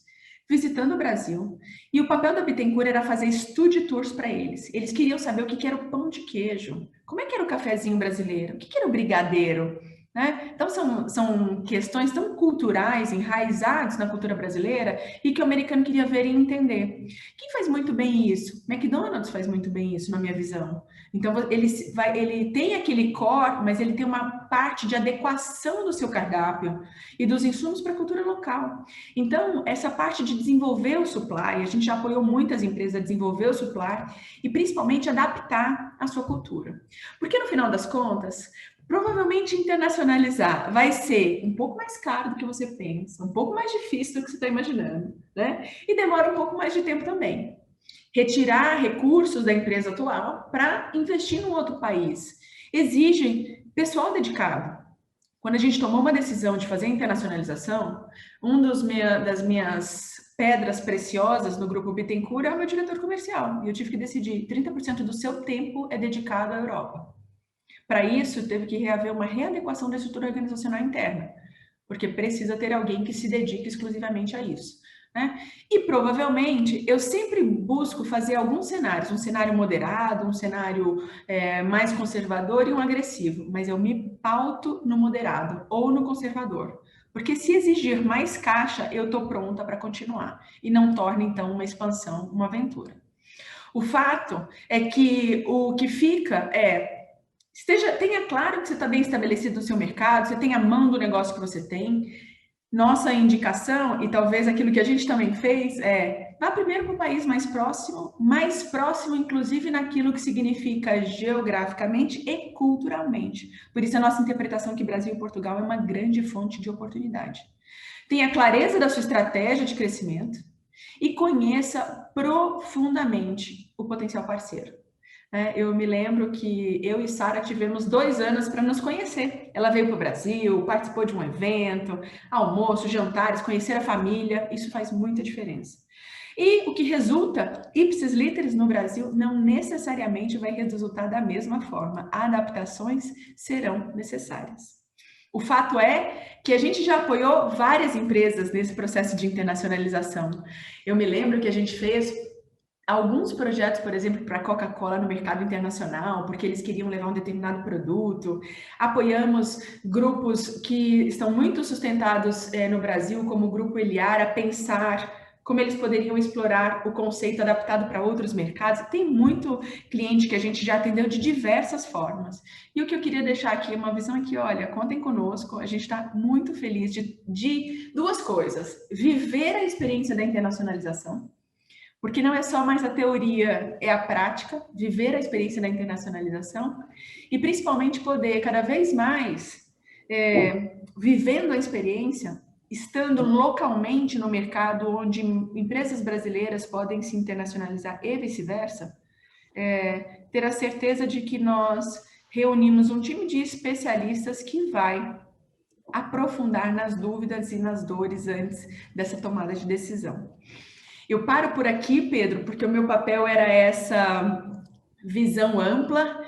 visitando o Brasil, e o papel da Bittencourt era fazer study tours para eles. Eles queriam saber o que era o pão de queijo, como é que era o cafezinho brasileiro, o que era o brigadeiro, né? Então são questões tão culturais, enraizadas na cultura brasileira, e que o americano queria ver e entender. Quem faz muito bem isso? McDonald's faz muito bem isso, na minha visão. Então ele tem aquele core, mas ele tem uma parte de adequação do seu cardápio e dos insumos para a cultura local. Então, essa parte de desenvolver o supply, a gente já apoiou muitas empresas a desenvolver o supply e principalmente adaptar a sua cultura. Porque no final das contas, provavelmente internacionalizar vai ser um pouco mais caro do que você pensa, um pouco mais difícil do que você está imaginando, né? E demora um pouco mais de tempo também. Retirar recursos da empresa atual para investir num outro país exige pessoal dedicado. Quando a gente tomou uma decisão de fazer a internacionalização, das minhas pedras preciosas no grupo Bittencourt é o meu diretor comercial. E eu tive que decidir, 30% do seu tempo é dedicado à Europa. Para isso, teve que haver uma readequação da estrutura organizacional interna, porque precisa ter alguém que se dedique exclusivamente a isso, né? E provavelmente eu sempre busco fazer alguns cenários, um cenário moderado, um cenário mais conservador e um agressivo, mas eu me pauto no moderado ou no conservador. Porque se exigir mais caixa, eu estou pronta para continuar e não torna então uma expansão, uma aventura. O fato é que o que fica tenha claro que você está bem estabelecido no seu mercado, você tem a mão do negócio que você tem. Nossa indicação, e talvez aquilo que a gente também fez, vá primeiro para o país mais próximo inclusive naquilo que significa geograficamente e culturalmente. Por isso a nossa interpretação que Brasil e Portugal é uma grande fonte de oportunidade. Tenha clareza da sua estratégia de crescimento e conheça profundamente o potencial parceiro. Eu me lembro que eu e Sara tivemos 2 anos para nos conhecer. Ela veio para o Brasil, participou de um evento, almoço, jantares, conhecer a família, isso faz muita diferença. E o que resulta, ipsis literis no Brasil, não necessariamente vai resultar da mesma forma. Adaptações serão necessárias. O fato é que a gente já apoiou várias empresas nesse processo de internacionalização. Eu me lembro que a gente fez alguns projetos, por exemplo, para a Coca-Cola no mercado internacional, porque eles queriam levar um determinado produto. Apoiamos grupos que estão muito sustentados no Brasil, como o Grupo Eliar, a pensar como eles poderiam explorar o conceito adaptado para outros mercados. Tem muito cliente que a gente já atendeu de diversas formas. E o que eu queria deixar aqui é uma visão aqui, olha, contem conosco, a gente está muito feliz de 2 coisas. Viver a experiência da internacionalização, porque não é só mais a teoria, é a prática, viver a experiência da internacionalização e principalmente poder cada vez mais, vivendo a experiência, estando localmente no mercado onde empresas brasileiras podem se internacionalizar e vice-versa, ter a certeza de que nós reunimos um time de especialistas que vai aprofundar nas dúvidas e nas dores antes dessa tomada de decisão. Eu paro por aqui, Pedro, porque o meu papel era essa visão ampla.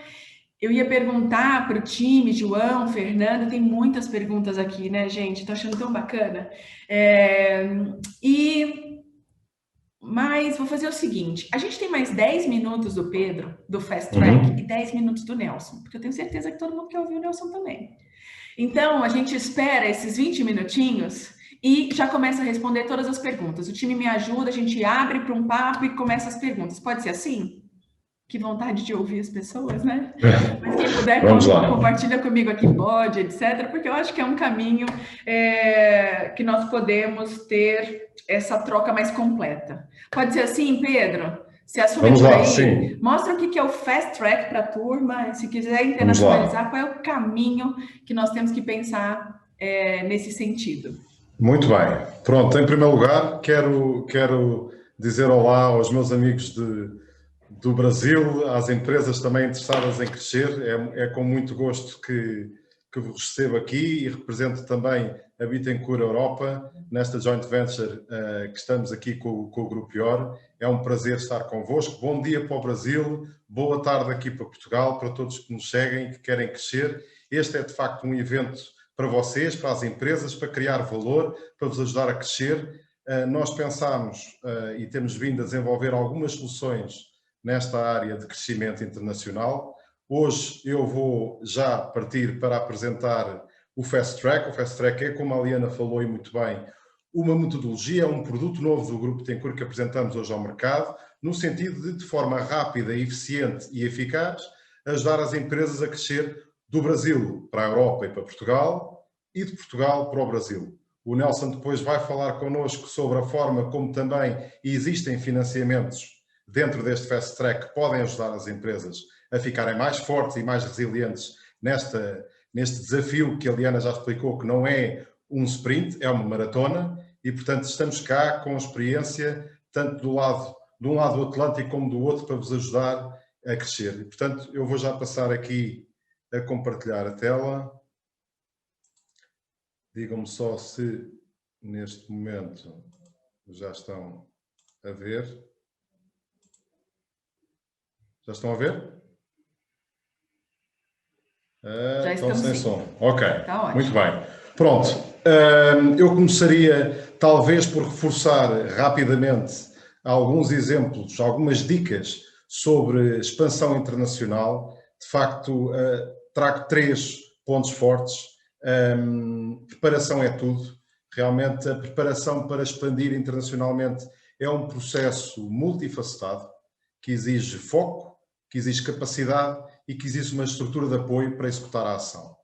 Eu ia perguntar para o time, João, Fernando, tem muitas perguntas aqui, né, gente? Estou achando tão bacana. Mas vou fazer o seguinte, a gente tem mais 10 minutos do Pedro, do Fast Track, e 10 minutos do Nelson, porque eu tenho certeza que todo mundo quer ouvir o Nelson também. Então, a gente espera esses 20 minutinhos e já começa a responder todas as perguntas. O time me ajuda, a gente abre para um papo e começa as perguntas. Pode ser assim? Que vontade de ouvir as pessoas, né? Mas quem puder, Vamos lá. compartilha comigo aqui, pode, etc., porque eu acho que é um caminho que nós podemos ter essa troca mais completa. Pode ser assim, Pedro? Se assume Vamos por lá, aí, sim. mostra o que é o Fast Track para a turma, se quiser internacionalizar, qual é o caminho que nós temos que pensar nesse sentido. Muito bem. Pronto, em primeiro lugar, quero dizer olá aos meus amigos do Brasil, às empresas também interessadas em crescer. É com muito gosto que vos recebo aqui e represento também a Bittencourt Europa nesta joint venture que estamos aqui com o Grupo IOR. É um prazer estar convosco. Bom dia para o Brasil, boa tarde aqui para Portugal, para todos que nos seguem e que querem crescer. Este é de facto um evento para vocês, para as empresas, para criar valor, para vos ajudar a crescer. Nós pensámos e temos vindo a desenvolver algumas soluções nesta área de crescimento internacional. Hoje eu vou já partir para apresentar o Fast Track. O Fast Track é, como a Liana falou e muito bem, uma metodologia, um produto novo do Grupo Bittencourt que apresentamos hoje ao mercado, no sentido de forma rápida, eficiente e eficaz, ajudar as empresas a crescer do Brasil para a Europa e para Portugal e de Portugal para o Brasil. O Nelson depois vai falar connosco sobre a forma como também existem financiamentos dentro deste Fast Track que podem ajudar as empresas a ficarem mais fortes e mais resilientes neste desafio que a Liana já explicou, que não é um sprint, é uma maratona, e portanto estamos cá com experiência tanto de um lado do Atlântico como do outro para vos ajudar a crescer. E portanto eu vou já passar aqui a compartilhar a tela. Digam-me só se neste momento já estão a ver. Já estão a ver? Já estão sem sim. som. Ok, Tá ótimo. muito bem. Pronto, eu começaria talvez por reforçar rapidamente alguns exemplos, algumas dicas sobre expansão internacional. De facto, trago 3 pontos fortes. Preparação é tudo. Realmente a preparação para expandir internacionalmente é um processo multifacetado que exige foco, que exige capacidade e que existe uma estrutura de apoio para executar a ação.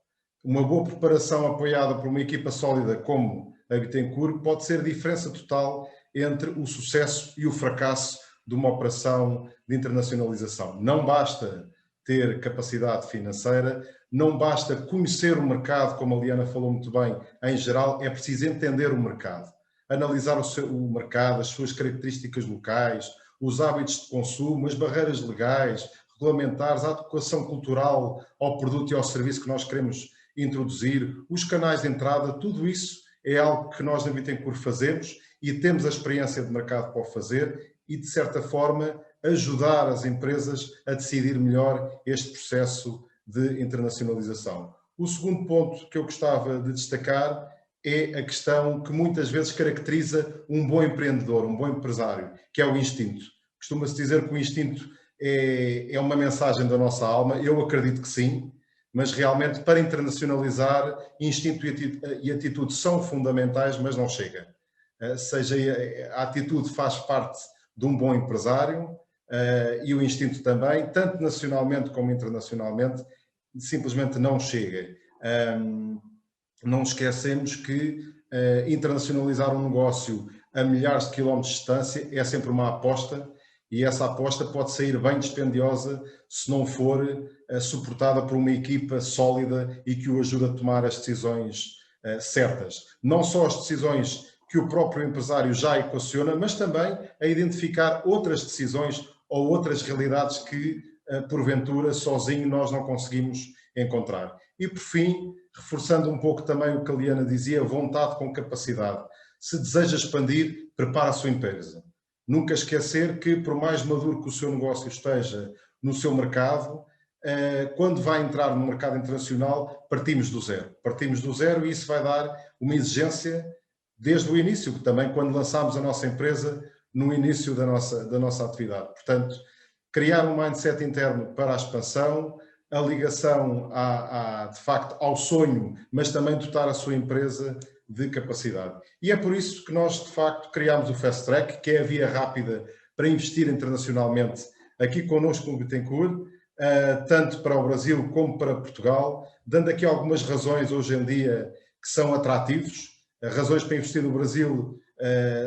Uma boa preparação apoiada por uma equipa sólida como a Bittencourt pode ser a diferença total entre o sucesso e o fracasso de uma operação de internacionalização. Não basta ter capacidade financeira, não basta conhecer o mercado, como a Liana falou muito bem, em geral, é preciso entender o mercado, analisar o mercado, as suas características locais, os hábitos de consumo, as barreiras legais, regulamentares, a adequação cultural ao produto e ao serviço que nós queremos introduzir, os canais de entrada, tudo isso é algo que nós na Bittencourt fazemos e temos a experiência de mercado para o fazer e, de certa forma, ajudar as empresas a decidir melhor este processo de internacionalização. O segundo ponto que eu gostava de destacar é a questão que muitas vezes caracteriza um bom empreendedor, um bom empresário, que é o instinto. Costuma-se dizer que o instinto é uma mensagem da nossa alma. Eu acredito que sim, mas realmente para internacionalizar, instinto e atitude são fundamentais, mas não chega. Seja a atitude faz parte de um bom empresário e o instinto também, tanto nacionalmente como internacionalmente, simplesmente não chega. Não esquecemos que internacionalizar um negócio a milhares de quilómetros de distância é sempre uma aposta e essa aposta pode sair bem dispendiosa se não for suportada por uma equipa sólida e que o ajude a tomar as decisões certas. Não só as decisões que o próprio empresário já equaciona, mas também a identificar outras decisões ou outras realidades que, porventura, sozinho nós não conseguimos encontrar. E, por fim, reforçando um pouco também o que a Liana dizia, vontade com capacidade. Se deseja expandir, prepara a sua empresa. Nunca esquecer que, por mais maduro que o seu negócio esteja no seu mercado, quando vai entrar no mercado internacional, partimos do zero. Partimos do zero e isso vai dar uma exigência desde o início, também quando lançámos a nossa empresa, no início da nossa atividade. Portanto, criar um mindset interno para a expansão, a ligação de facto ao sonho, mas também dotar a sua empresa de capacidade. E é por isso que nós, de facto, criámos o Fast Track, que é a via rápida para investir internacionalmente aqui connosco no Bittencourt, tanto para o Brasil como para Portugal, dando aqui algumas razões hoje em dia que são atrativos. Razões para investir no Brasil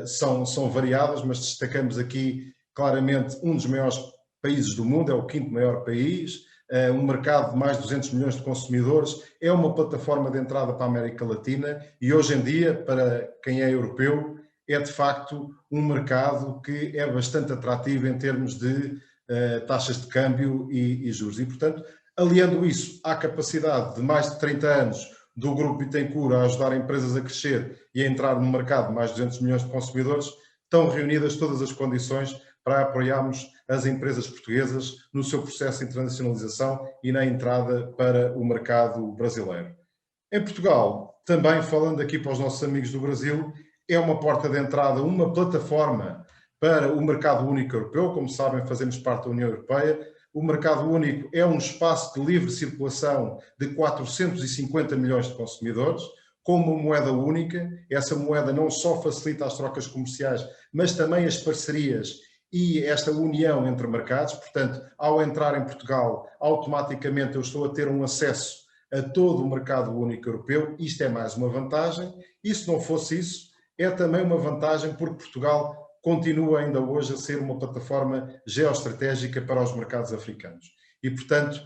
são variadas, mas destacamos aqui claramente um dos maiores países do mundo, é o 5º maior país, um mercado de mais de 200 milhões de consumidores, é uma plataforma de entrada para a América Latina e hoje em dia, para quem é europeu, é de facto um mercado que é bastante atrativo em termos de taxas de câmbio e juros. E, portanto, aliando isso à capacidade de mais de 30 anos do Grupo Bittencourt a ajudar empresas a crescer e a entrar no mercado de mais de 200 milhões de consumidores, estão reunidas todas as condições para apoiarmos as empresas portuguesas no seu processo de internacionalização e na entrada para o mercado brasileiro. Em Portugal, também falando aqui para os nossos amigos do Brasil, é uma porta de entrada, uma plataforma para o mercado único europeu. Como sabem, fazemos parte da União Europeia. O mercado único é um espaço de livre circulação de 450 milhões de consumidores, com uma moeda única. Essa moeda não só facilita as trocas comerciais, mas também as parcerias e esta união entre mercados. Portanto, ao entrar em Portugal, automaticamente eu estou a ter um acesso a todo o mercado único europeu. Isto é mais uma vantagem. E se não fosse isso, é também uma vantagem porque Portugal continua ainda hoje a ser uma plataforma geoestratégica para os mercados africanos. E, portanto,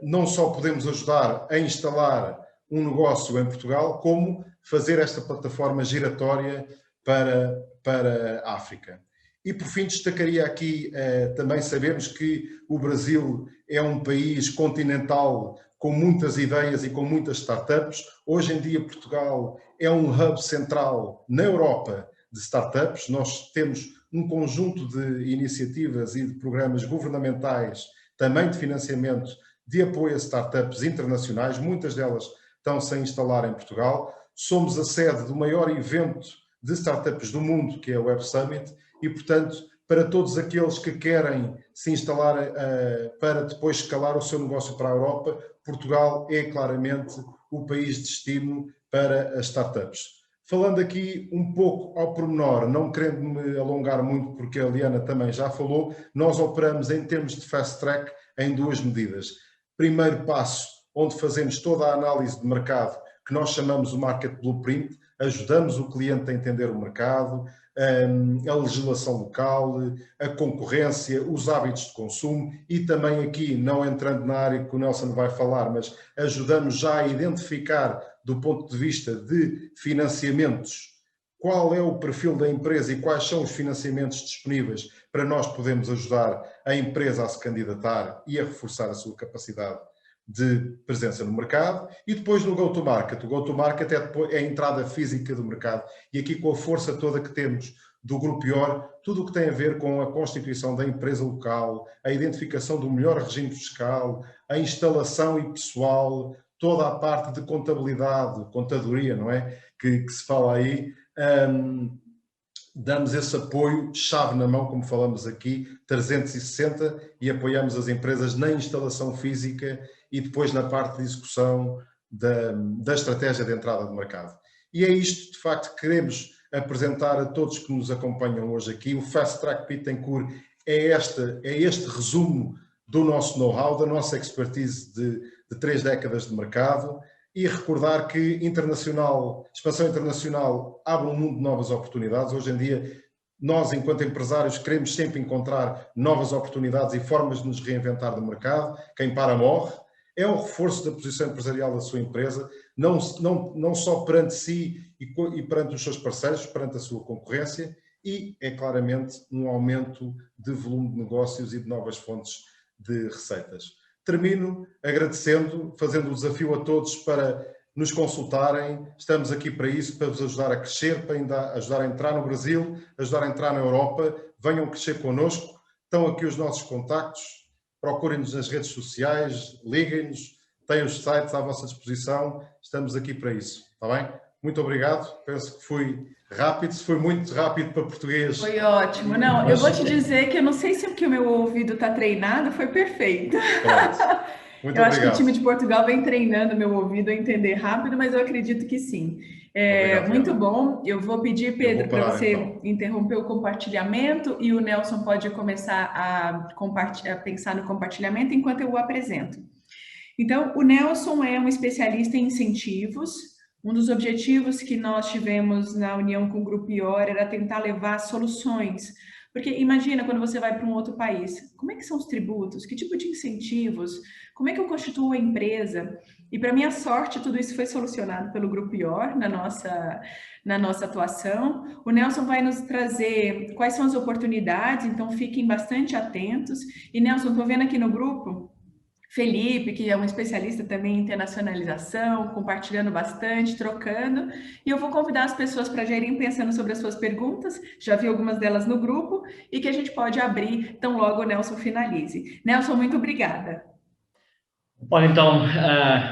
não só podemos ajudar a instalar um negócio em Portugal, como fazer esta plataforma giratória para a África. E, por fim, destacaria aqui também sabemos que o Brasil é um país continental com muitas ideias e com muitas startups. Hoje em dia, Portugal é um hub central na Europa de startups. Nós temos um conjunto de iniciativas e de programas governamentais, também de financiamento, de apoio a startups internacionais. Muitas delas estão-se a instalar em Portugal. Somos a sede do maior evento de startups do mundo, que é o Web Summit, e, portanto, para todos aqueles que querem se instalar para depois escalar o seu negócio para a Europa, Portugal é claramente o país de destino para as startups. Falando aqui um pouco ao pormenor, não querendo me alongar muito, porque a Liana também já falou, nós operamos em termos de fast track em duas medidas. Primeiro passo, onde fazemos toda a análise de mercado, que nós chamamos o Market Blueprint, ajudamos o cliente a entender o mercado, a legislação local, a concorrência, os hábitos de consumo e também aqui, não entrando na área que o Nelson vai falar, mas ajudamos já a identificar do ponto de vista de financiamentos qual é o perfil da empresa e quais são os financiamentos disponíveis para nós podermos ajudar a empresa a se candidatar e a reforçar a sua capacidade de presença no mercado. E depois no go-to-market. O go-to-market é a entrada física do mercado e aqui com a força toda que temos do Grupo IOR, tudo o que tem a ver com a constituição da empresa local, a identificação do melhor regime fiscal, a instalação e pessoal, toda a parte de contabilidade, contadoria, não é? Que se fala aí, damos esse apoio, chave na mão, como falamos aqui, 360, e apoiamos as empresas na instalação física e depois na parte de execução da estratégia de entrada de mercado. E é isto, de facto, que queremos apresentar a todos que nos acompanham hoje aqui. O Fast Track Bittencourt é este resumo do nosso know-how, da nossa expertise de 3 décadas de mercado, e recordar que expansão internacional abre um mundo de novas oportunidades. Hoje em dia, nós, enquanto empresários, queremos sempre encontrar novas oportunidades e formas de nos reinventar no mercado. Quem para morre. É um reforço da posição empresarial da sua empresa, não só perante si e perante os seus parceiros, perante a sua concorrência, e é claramente um aumento de volume de negócios e de novas fontes de receitas. Termino agradecendo, fazendo o desafio a todos para nos consultarem. Estamos aqui para isso, para vos ajudar a crescer, para ainda ajudar a entrar no Brasil, ajudar a entrar na Europa. Venham crescer connosco. Estão aqui os nossos contactos. Procurem-nos nas redes sociais, liguem-nos, têm os sites à vossa disposição. Estamos aqui para isso, está bem? Muito obrigado. Penso que fui rápido. Se foi muito rápido para português... Foi ótimo. Não, eu vou te dizer que eu não sei se é porque o meu ouvido está treinado, foi perfeito. Muito Eu acho que o time obrigado. de Portugal vem treinando meu ouvido a entender rápido, mas eu acredito que sim. Obrigado, Muito Fernando. bom. Eu vou pedir, Eu vou Pedro, para parar você então. interromper o compartilhamento e o Nelson pode começar a pensar no compartilhamento enquanto eu o apresento. Então, o Nelson é um especialista em incentivos. Um dos objetivos que nós tivemos na união com o Grupo IOR era tentar levar soluções. Porque imagina quando você vai para um outro país, como é que são os tributos? Que tipo de incentivos? Como é que eu constituo a empresa? E para minha sorte, tudo isso foi solucionado pelo Grupo IOR na nossa atuação. O Nelson vai nos trazer quais são as oportunidades, então fiquem bastante atentos. E Nelson, estou vendo aqui no grupo Felipe, que é um especialista também em internacionalização, compartilhando bastante, trocando. E eu vou convidar as pessoas para já irem pensando sobre as suas perguntas, já vi algumas delas no grupo, e que a gente pode abrir tão logo o Nelson finalize. Nelson, muito obrigada. Ora, então,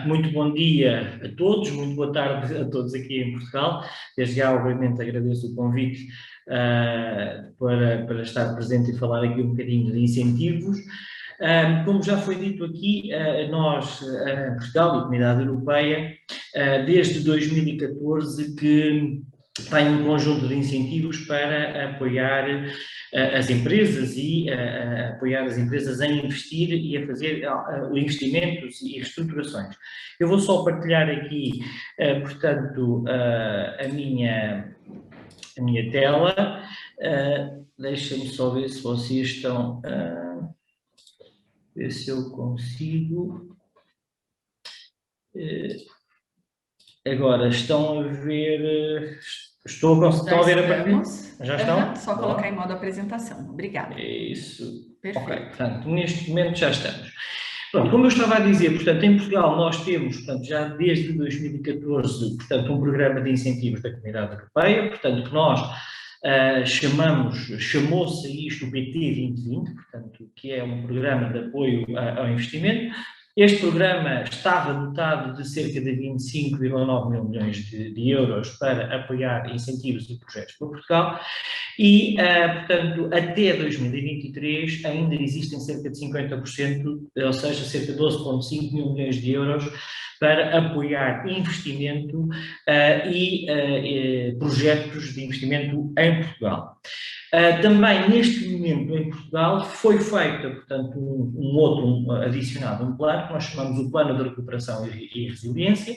muito bom dia a todos, muito boa tarde a todos aqui em Portugal. Desde já, obviamente, agradeço o convite para estar presente e falar aqui um bocadinho de incentivos. Como já foi dito aqui, nós, Portugal e a Comunidade Europeia, desde 2014 que tem um conjunto de incentivos para apoiar as empresas e apoiar as empresas a investir e a fazer investimentos e reestruturações. Eu vou só partilhar aqui, portanto, a minha tela. Deixem-me só ver se vocês estão... ver se eu consigo. Agora, estão a ver... estão a ver a partir? Já estão? Só colocar em modo apresentação. Obrigada. Isso. Perfeito. Ok, portanto, neste momento já estamos. Pronto, como eu estava a dizer, portanto, em Portugal nós temos, portanto, já desde 2014, portanto, um programa de incentivos da Comunidade Europeia, portanto, que nós chamou-se isto o PT 2020, portanto, que é um programa de apoio ao investimento. Este programa estava dotado de cerca de 25,9 mil milhões de euros para apoiar incentivos e projetos para Portugal e, portanto, até 2023 ainda existem cerca de 50%, ou seja, cerca de 12,5 mil milhões de euros para apoiar investimento e projetos de investimento em Portugal. Também, neste momento, em Portugal, foi feito, portanto, adicionado um plano, que nós chamamos o Plano de Recuperação e Resiliência,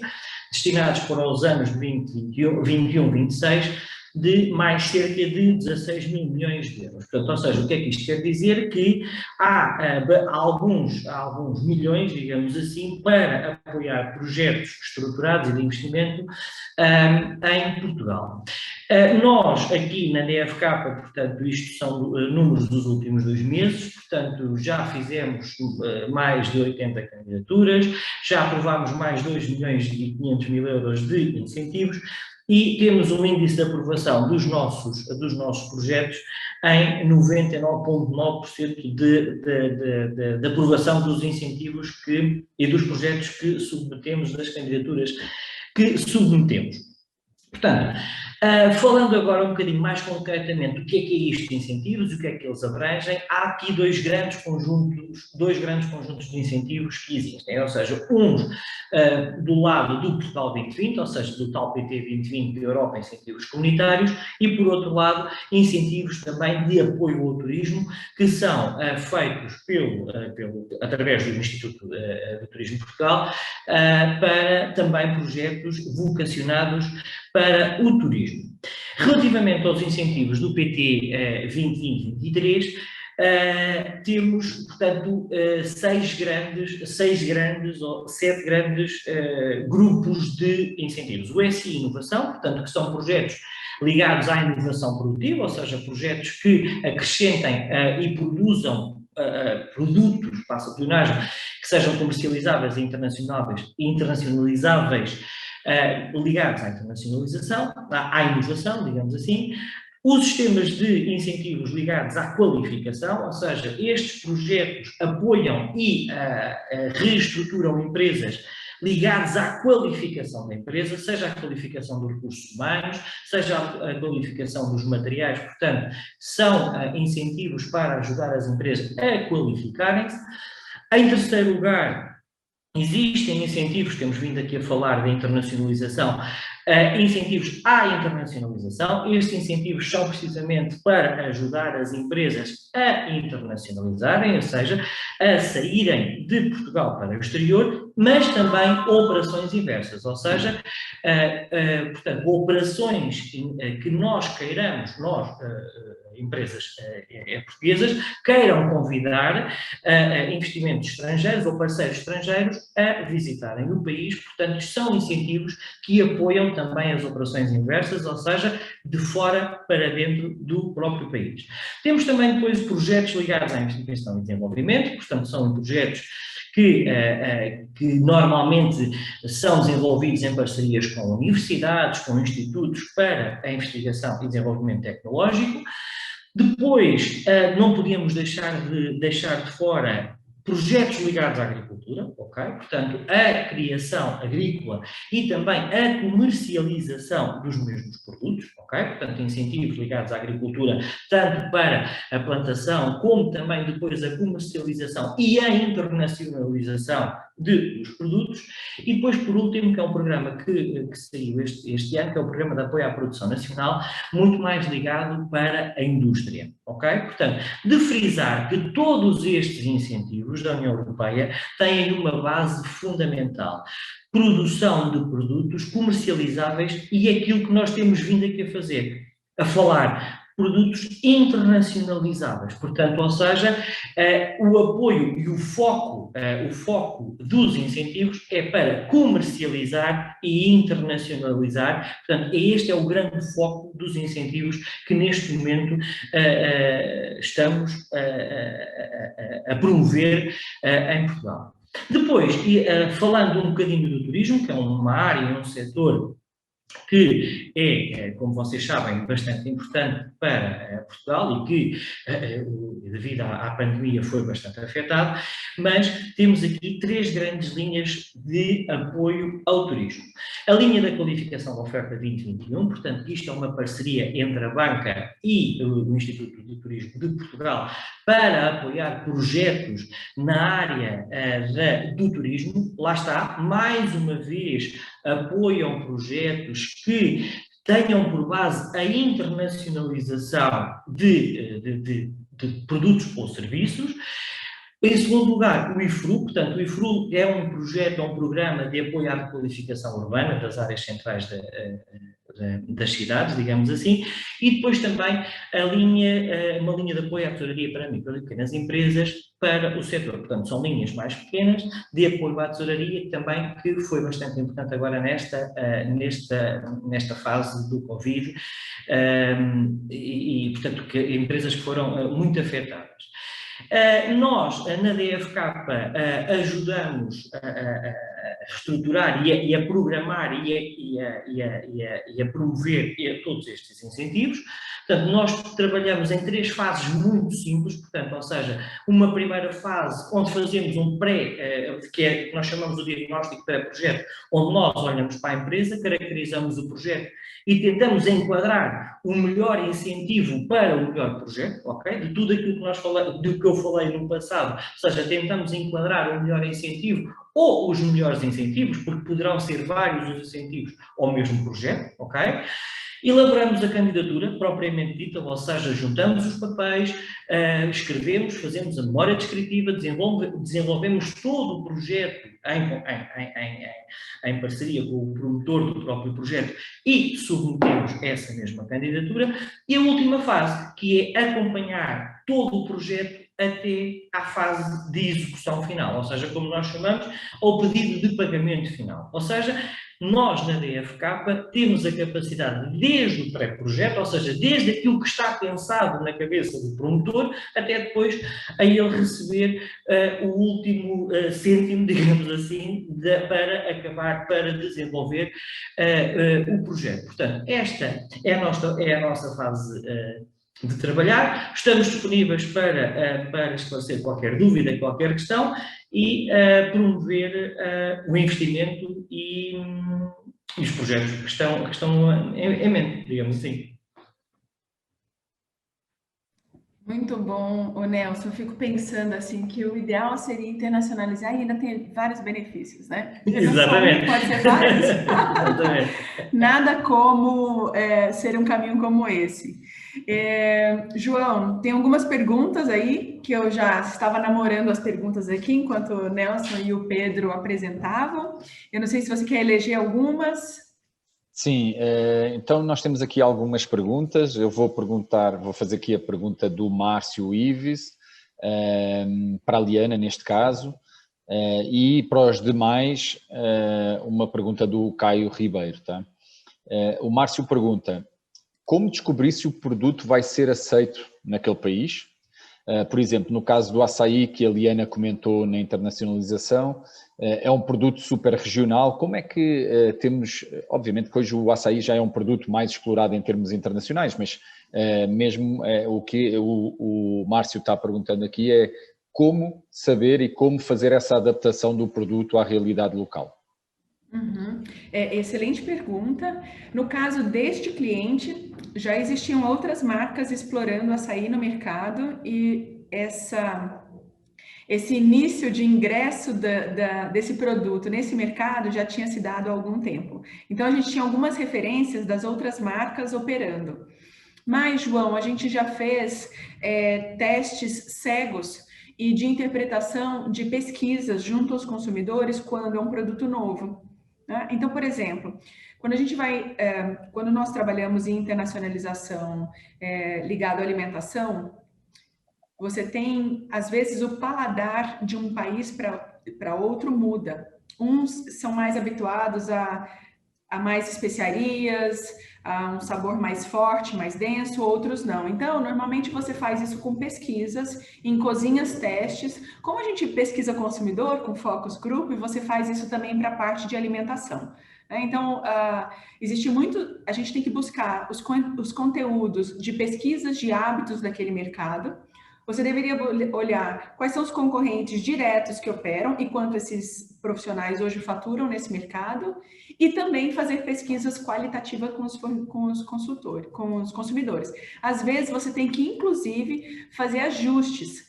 destinados para os anos 2021-2026, de mais cerca de 16 mil milhões de euros. Portanto, ou seja, o que é que isto quer dizer? Que há alguns milhões, digamos assim, para apoiar projetos estruturados e de investimento em Portugal. Nós, aqui na DFK, portanto, isto são números dos últimos 2 meses, portanto, já fizemos mais de 80 candidaturas, já aprovámos mais 2 milhões e 500 mil euros de incentivos e temos um índice de aprovação dos nossos projetos em 99,9% de aprovação dos incentivos e dos projetos que submetemos, das candidaturas que submetemos. Portanto, falando agora um bocadinho mais concretamente do que é isto de incentivos e o que é que eles abrangem, há aqui dois grandes conjuntos de incentivos que existem, ou seja, uns do lado do Portugal 2020, ou seja, do tal PT 2020 da Europa, incentivos comunitários, e por outro lado, incentivos também de apoio ao turismo, que são feitos através do Instituto de Turismo de Portugal, para também projetos vocacionados para o turismo. Relativamente aos incentivos do PT 2020-2023, temos, portanto, 7 grandes grupos de incentivos. O SI Inovação, portanto, que são projetos ligados à inovação produtiva, ou seja, projetos que acrescentem e produzam produtos, passa a plenagem, que sejam comercializáveis e internacionalizáveis, ligados à internacionalização, à inovação, digamos assim. Os sistemas de incentivos ligados à qualificação, ou seja, estes projetos apoiam e reestruturam empresas ligadas à qualificação da empresa, seja a qualificação dos recursos humanos, seja a qualificação dos materiais, portanto, são incentivos para ajudar as empresas a qualificarem-se. Em terceiro lugar, Existem incentivos, temos vindo aqui a falar de internacionalização, incentivos à internacionalização. Estes incentivos são precisamente para ajudar as empresas a internacionalizarem, ou seja, a saírem de Portugal para o exterior, mas também operações inversas, ou seja, portanto, operações que nós queiramos, empresas portuguesas, queiram convidar investimentos estrangeiros ou parceiros estrangeiros a visitarem o país. Portanto, são incentivos que apoiam também as operações inversas, ou seja, de fora para dentro do próprio país. Temos também depois projetos ligados à investigação e desenvolvimento, portanto, são projetos que normalmente são desenvolvidos em parcerias com universidades, com institutos para a investigação e desenvolvimento tecnológico. Depois, não podíamos deixar de fora projetos ligados à agricultura, ok? Portanto, a criação agrícola e também a comercialização dos mesmos produtos, ok? Portanto, incentivos ligados à agricultura, tanto para a plantação, como também depois a comercialização e a internacionalização dos produtos. E depois, por último, que é um programa que saiu este ano, que é o Programa de Apoio à Produção Nacional, muito mais ligado para a indústria, ok? Portanto, de frisar que todos estes incentivos da União Europeia têm uma base fundamental: produção de produtos comercializáveis, e aquilo que nós temos vindo aqui a falar, produtos internacionalizáveis. Portanto, ou seja, o apoio e o foco dos incentivos é para comercializar e internacionalizar. Portanto, este é o grande foco dos incentivos que neste momento estamos a promover em Portugal. Depois, falando um bocadinho do turismo, que é uma área, um setor que é, como vocês sabem, bastante importante para Portugal e que, devido à pandemia, foi bastante afetado, mas temos aqui 3 grandes linhas de apoio ao turismo. A linha da qualificação da oferta 2021, portanto, isto é uma parceria entre a banca e o Instituto de Turismo de Portugal para apoiar projetos na área do turismo. Lá está, mais uma vez, apoiam projetos que tenham por base a internacionalização de produtos ou serviços. Em segundo lugar, o IFRU. Portanto, o IFRU é um projeto, é um programa de apoio à requalificação urbana das áreas centrais das cidades, digamos assim, e depois também uma linha de apoio à tesouraria para micro e pequenas empresas para o setor. Portanto, são linhas mais pequenas de apoio à tesouraria, também que foi bastante importante agora nesta fase do Covid, e portanto, empresas que foram muito afetadas. Nós, na DFK, ajudamos a reestruturar e a programar e a promover todos estes incentivos. Portanto, nós trabalhamos em 3 fases muito simples, portanto, ou seja, uma primeira fase onde fazemos um que nós chamamos de diagnóstico pré-projeto, onde nós olhamos para a empresa, caracterizamos o projeto e tentamos enquadrar o melhor incentivo para o melhor projeto, ok? De tudo aquilo que eu falei no passado, ou seja, tentamos enquadrar o melhor incentivo ou os melhores incentivos, porque poderão ser vários os incentivos ao mesmo projeto, ok? Elaboramos a candidatura propriamente dita, ou seja, juntamos os papéis, escrevemos, fazemos a memória descritiva, desenvolvemos todo o projeto em parceria com o promotor do próprio projeto e submetemos essa mesma candidatura. E a última fase, que é acompanhar todo o projeto até à fase de execução final, ou seja, como nós chamamos, ao pedido de pagamento final. Ou seja, nós, na DFK, temos a capacidade, desde o pré-projeto, ou seja, desde aquilo que está pensado na cabeça do promotor, até depois a ele receber o último cêntimo, digamos assim, para desenvolver o projeto. Portanto, esta é a nossa fase de trabalhar. Estamos disponíveis para esclarecer qualquer dúvida, qualquer questão e promover o investimento e os projetos que estão em mente, digamos assim. Muito bom, o Nelson. Eu fico pensando assim que o ideal seria internacionalizar e ainda tem vários benefícios, né? Não só um, Exatamente. pode ser vários. Exatamente. Nada como ser um caminho como esse. João, tem algumas perguntas aí que eu já estava namorando as perguntas aqui enquanto o Nelson e o Pedro apresentavam. Eu não sei se você quer eleger algumas. Sim, então nós temos aqui algumas perguntas. Eu vou fazer aqui a pergunta do Márcio Ives, para a Liana neste caso, e para os demais uma pergunta do Caio Ribeiro, tá? O Márcio pergunta: como descobrir se o produto vai ser aceito naquele país? Por exemplo, no caso do açaí que a Liana comentou na internacionalização, é um produto super regional. Como é que temos, obviamente que hoje o açaí já é um produto mais explorado em termos internacionais, mas mesmo o que o Márcio está perguntando aqui é como saber e como fazer essa adaptação do produto à realidade local. Uhum. Excelente pergunta. No caso deste cliente, já existiam outras marcas explorando açaí no mercado e esse início de ingresso desse produto nesse mercado já tinha se dado há algum tempo. Então, a gente tinha algumas referências das outras marcas operando. Mas, João, a gente já fez testes cegos e de interpretação de pesquisas junto aos consumidores quando é um produto novo. Né? Então, por exemplo, quando nós trabalhamos em internacionalização ligado à alimentação, você tem, às vezes, o paladar de um país para outro muda. Uns são mais habituados a mais especiarias, a um sabor mais forte, mais denso, outros não. Então, normalmente você faz isso com pesquisas, em cozinhas testes. Como a gente pesquisa consumidor com focus group, você faz isso também para a parte de alimentação. Então, existe muito, a gente tem que buscar os conteúdos de pesquisas de hábitos daquele mercado. Você deveria olhar quais são os concorrentes diretos que operam e quanto esses profissionais hoje faturam nesse mercado, e também fazer pesquisas qualitativas com os consultores, com os consumidores. Às vezes você tem que, inclusive, fazer ajustes.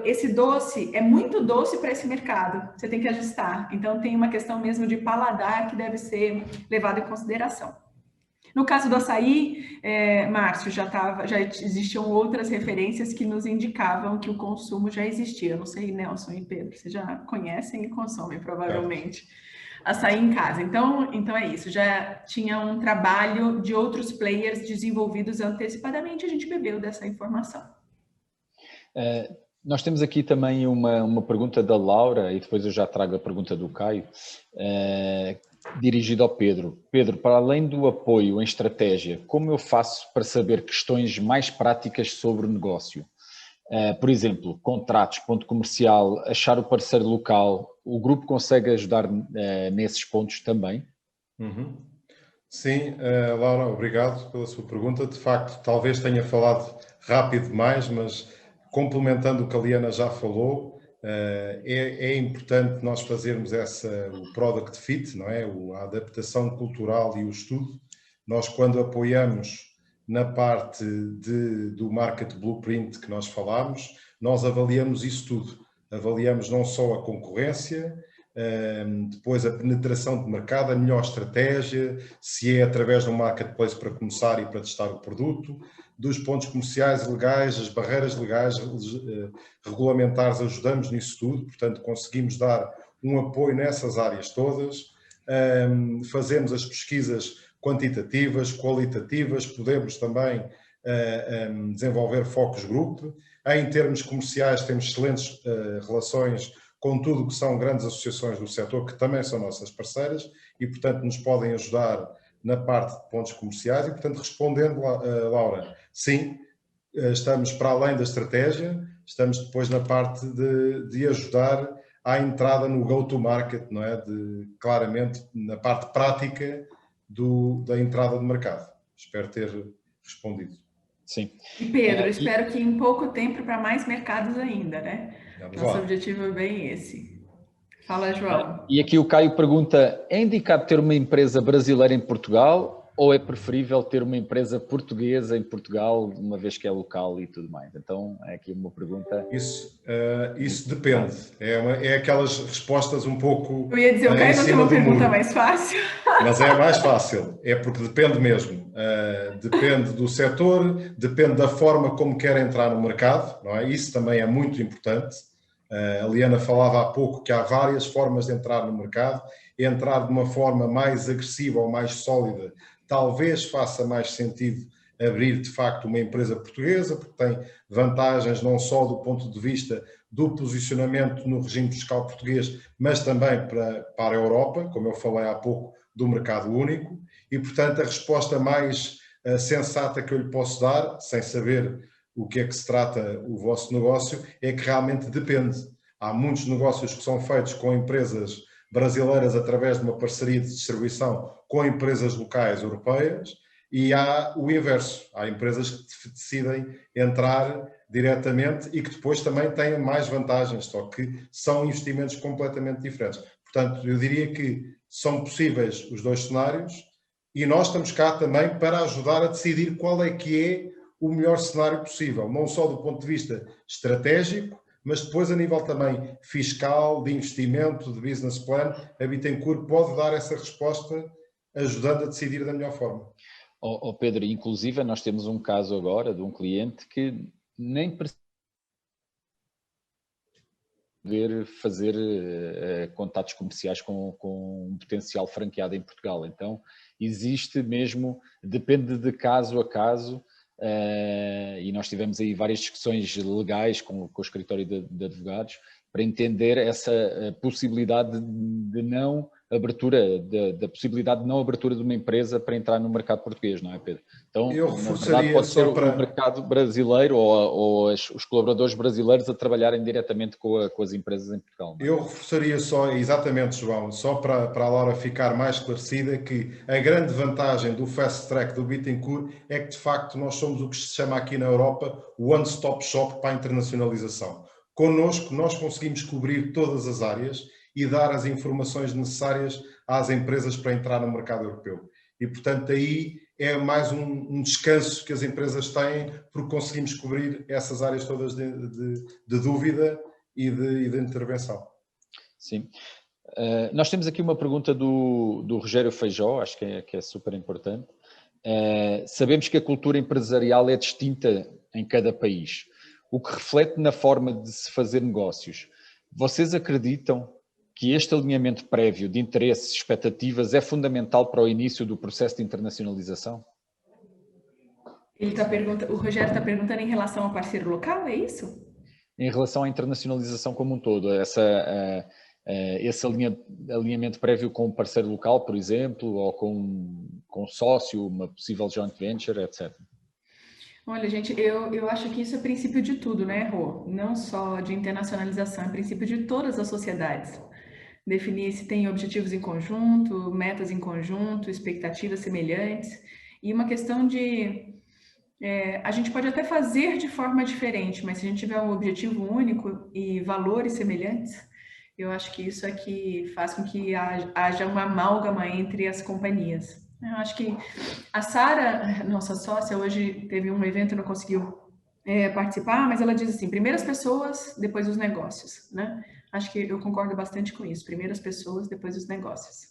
Esse doce é muito doce para esse mercado, você tem que ajustar. Então, tem uma questão mesmo de paladar que deve ser levada em consideração. No caso do açaí, Márcio, já existiam outras referências que nos indicavam que o consumo já existia. Eu não sei, Nelson e Pedro, vocês já conhecem e consomem, provavelmente, açaí em casa. Então é isso, já tinha um trabalho de outros players desenvolvidos antecipadamente, a gente bebeu dessa informação. Nós temos aqui também uma pergunta da Laura, e depois eu já trago a pergunta do Caio, dirigida ao Pedro. Pedro, para além do apoio em estratégia, como eu faço para saber questões mais práticas sobre o negócio? Por exemplo, contratos, ponto comercial, achar o parceiro local, o grupo consegue ajudar nesses pontos também? Uhum. Sim, Laura, obrigado pela sua pergunta. De facto, talvez tenha falado rápido demais, mas complementando o que a Liana já falou, é importante nós fazermos o product fit, não é? A adaptação cultural e o estudo. Nós, quando apoiamos na parte do market blueprint que nós falámos, nós avaliamos isso tudo. Avaliamos não só a concorrência, depois a penetração de mercado, a melhor estratégia, se é através de um marketplace para começar e para testar o produto, dos pontos comerciais legais, as barreiras legais, regulamentares, ajudamos nisso tudo, portanto conseguimos dar um apoio nessas áreas todas, fazemos as pesquisas quantitativas, qualitativas, podemos também desenvolver focus group. Em termos comerciais temos excelentes relações com tudo o que são grandes associações do setor, que também são nossas parceiras e, portanto, nos podem ajudar na parte de pontos comerciais. E, portanto, respondendo, Laura, sim, estamos para além da estratégia, estamos depois na parte de ajudar à entrada no go-to-market, não é? Claramente, na parte prática da entrada de mercado. Espero ter respondido. Sim. E Pedro, espero que em pouco tempo para mais mercados ainda, né? Nosso objetivo é bem esse. Fala, João. E aqui o Caio pergunta: é indicado ter uma empresa brasileira em Portugal ou é preferível ter uma empresa portuguesa em Portugal, uma vez que é local e tudo mais? Então, é aqui uma pergunta. Isso depende. É aquelas respostas um pouco Eu ia dizer, eu em quero não ter cima uma do pergunta muro. mais fácil. Mas é mais fácil, é porque depende mesmo. Depende do setor, depende da forma como quer entrar no mercado, não é? Isso também é muito importante. A Liana falava há pouco que há várias formas de entrar no mercado. Entrar de uma forma mais agressiva ou mais sólida talvez faça mais sentido abrir de facto uma empresa portuguesa, porque tem vantagens não só do ponto de vista do posicionamento no regime fiscal português, mas também para a Europa, como eu falei há pouco, do mercado único. E, portanto, a resposta mais sensata que eu lhe posso dar, sem saber o que é que se trata o vosso negócio, é que realmente depende. Há muitos negócios que são feitos com empresas brasileiras através de uma parceria de distribuição com empresas locais europeias, e há o inverso. Há empresas que decidem entrar diretamente e que depois também têm mais vantagens, só que são investimentos completamente diferentes. Portanto, eu diria que são possíveis os dois cenários e nós estamos cá também para ajudar a decidir qual é que é o melhor cenário possível, não só do ponto de vista estratégico, mas depois a nível também fiscal, de investimento, de business plan. A Bittencourt pode dar essa resposta ajudando a decidir da melhor forma. Pedro, inclusive nós temos um caso agora de um cliente que nem precisa fazer contatos comerciais com um potencial franqueado em Portugal. Então, existe mesmo, depende de caso a caso, e nós tivemos aí várias discussões legais com o escritório de advogados para entender essa possibilidade de não abertura, da possibilidade de não abertura de uma empresa para entrar no mercado português, não é, Pedro? Então, na verdade, pode ser o mercado brasileiro ou os colaboradores brasileiros a trabalharem diretamente com as empresas em Portugal. Eu reforçaria só, exatamente, João, só para a Laura ficar mais esclarecida, que a grande vantagem do Fast Track do Bittencourt é que, de facto, nós somos o que se chama aqui na Europa o one-stop shop para a internacionalização. Connosco, nós conseguimos cobrir todas as áreas e dar as informações necessárias às empresas para entrar no mercado europeu. E, portanto, aí é mais um descanso que as empresas têm, porque conseguimos cobrir essas áreas todas de dúvida e de intervenção. Sim. Nós temos aqui uma pergunta do Rogério Feijó, acho que é super importante. Sabemos que a cultura empresarial é distinta em cada país, o que reflete na forma de se fazer negócios. Vocês acreditam que este alinhamento prévio de interesses e expectativas é fundamental para o início do processo de internacionalização? O Rogério está perguntando em relação ao parceiro local, é isso? Em relação à internacionalização como um todo, esse alinhamento prévio com um parceiro local, por exemplo, ou com um sócio, uma possível joint venture, etc. Olha, gente, eu acho que isso é princípio de tudo, né, Rô? Não só de internacionalização, é princípio de todas as sociedades. Definir se tem objetivos em conjunto, metas em conjunto, expectativas semelhantes. E uma questão de... a gente pode até fazer de forma diferente, mas se a gente tiver um objetivo único e valores semelhantes, eu acho que isso é que faz com que haja uma amálgama entre as companhias. Eu acho que a Sara, nossa sócia, hoje teve um evento e não conseguiu participar, mas ela diz assim, primeiro as pessoas, depois os negócios, né? Acho que eu concordo bastante com isso, primeiro as pessoas, depois os negócios.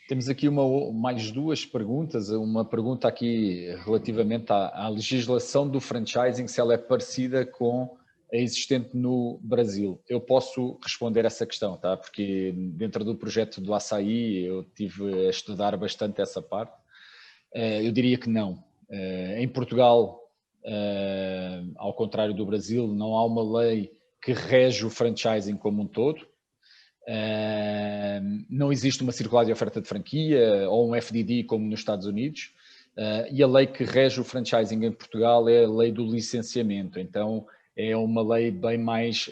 Temos aqui mais duas perguntas, uma pergunta aqui relativamente à legislação do franchising, se ela é parecida com a existente no Brasil. Eu posso responder essa questão, tá? Porque dentro do projeto do Açaí eu tive a estudar bastante essa parte. Eu diria que não. Em Portugal, ao contrário do Brasil, não há uma lei que rege o franchising como um todo. Não existe uma circular de oferta de franquia ou um FDD como nos Estados Unidos, e a lei que rege o franchising em Portugal é a lei do licenciamento. Então é uma lei bem mais,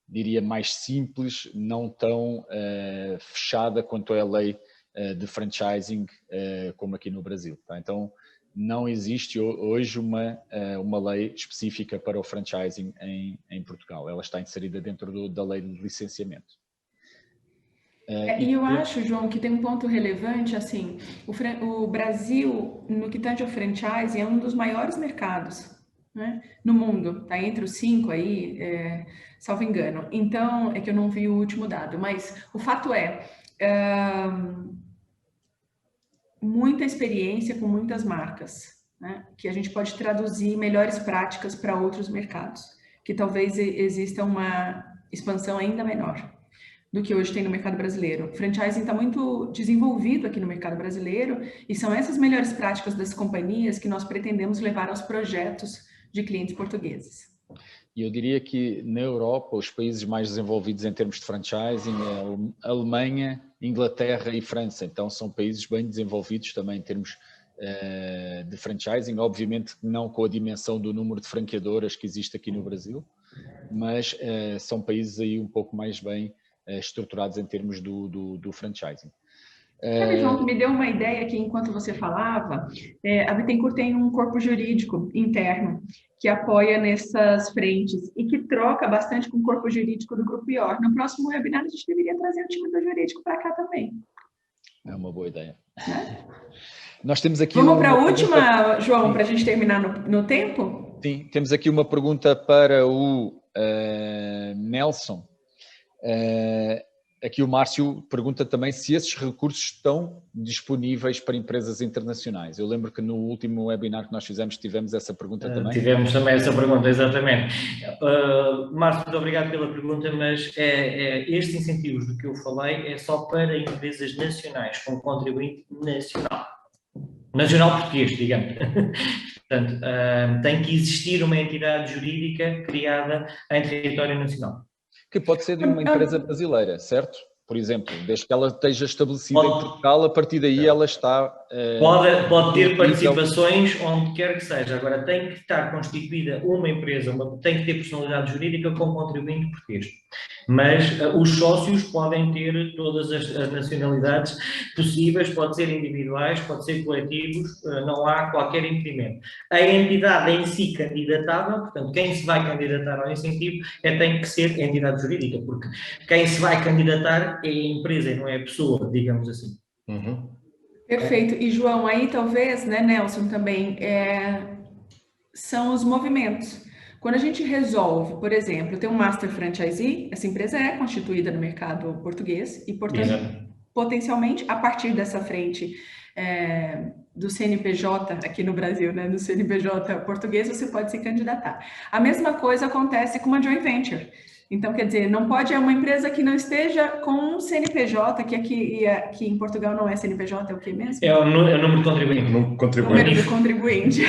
diria, mais simples, não tão fechada quanto é a lei de franchising como aqui no Brasil. Tá? Então não existe hoje uma lei específica para o franchising em Portugal. Ela está inserida dentro da lei de licenciamento. E eu acho, João, que tem um ponto relevante, assim, o Brasil, no que tange ao franchising, é um dos maiores mercados, né, no mundo, está entre os 5 aí, salvo engano. Então, é que eu não vi o último dado, mas o fato muita experiência com muitas marcas, né, que a gente pode traduzir melhores práticas para outros mercados, que talvez exista uma expansão ainda menor do que hoje tem no mercado brasileiro. O franchising está muito desenvolvido aqui no mercado brasileiro e são essas melhores práticas das companhias que nós pretendemos levar aos projetos de clientes portugueses. E eu diria que na Europa, os países mais desenvolvidos em termos de franchising é a Alemanha, Inglaterra e França. Então são países bem desenvolvidos também em termos de franchising, obviamente não com a dimensão do número de franqueadoras que existe aqui no Brasil, mas são países aí um pouco mais bem estruturados em termos do franchising. Sabe, João, que me deu uma ideia aqui enquanto você falava, a Bittencourt tem um corpo jurídico interno que apoia nessas frentes e que troca bastante com o corpo jurídico do Grupo IOR. No próximo webinar, a gente deveria trazer o time do jurídico para cá também. É uma boa ideia. Né? Nós temos aqui Vamos para a última, João, para a gente terminar no tempo? Sim, temos aqui uma pergunta para o Nelson. Aqui o Márcio pergunta também se esses recursos estão disponíveis para empresas internacionais. Eu lembro que no último webinar que nós fizemos tivemos essa pergunta também. Tivemos também essa pergunta, exatamente. Márcio, muito obrigado pela pergunta, mas estes incentivos do que eu falei é só para empresas nacionais, com contribuinte nacional português, digamos. Portanto, tem que existir uma entidade jurídica criada em território nacional. Que pode ser de uma empresa brasileira, certo? Por exemplo, desde que ela esteja estabelecida em Portugal, a partir daí ela está... Pode ter participações onde quer que seja. Agora, tem que estar constituída uma empresa, tem que ter personalidade jurídica com contribuinte português. Mas os sócios podem ter todas as nacionalidades possíveis, pode ser individuais, pode ser coletivos, não há qualquer impedimento. A entidade em si candidatável, portanto, quem se vai candidatar ao incentivo tem que ser entidade jurídica, porque quem se vai candidatar é a empresa, não é a pessoa, digamos assim. Uhum. Perfeito. E, João, aí talvez, né, Nelson, também, são os movimentos. Quando a gente resolve, por exemplo, ter um Master Franchisee, essa empresa é constituída no mercado português e, portanto, potencialmente, a partir dessa frente do CNPJ aqui no Brasil, né, do CNPJ português, você pode se candidatar. A mesma coisa acontece com uma joint venture. Então, quer dizer, não pode uma empresa que não esteja com um CNPJ, que aqui em Portugal não é CNPJ, é o que mesmo? É o número de contribuinte. Número do contribuinte.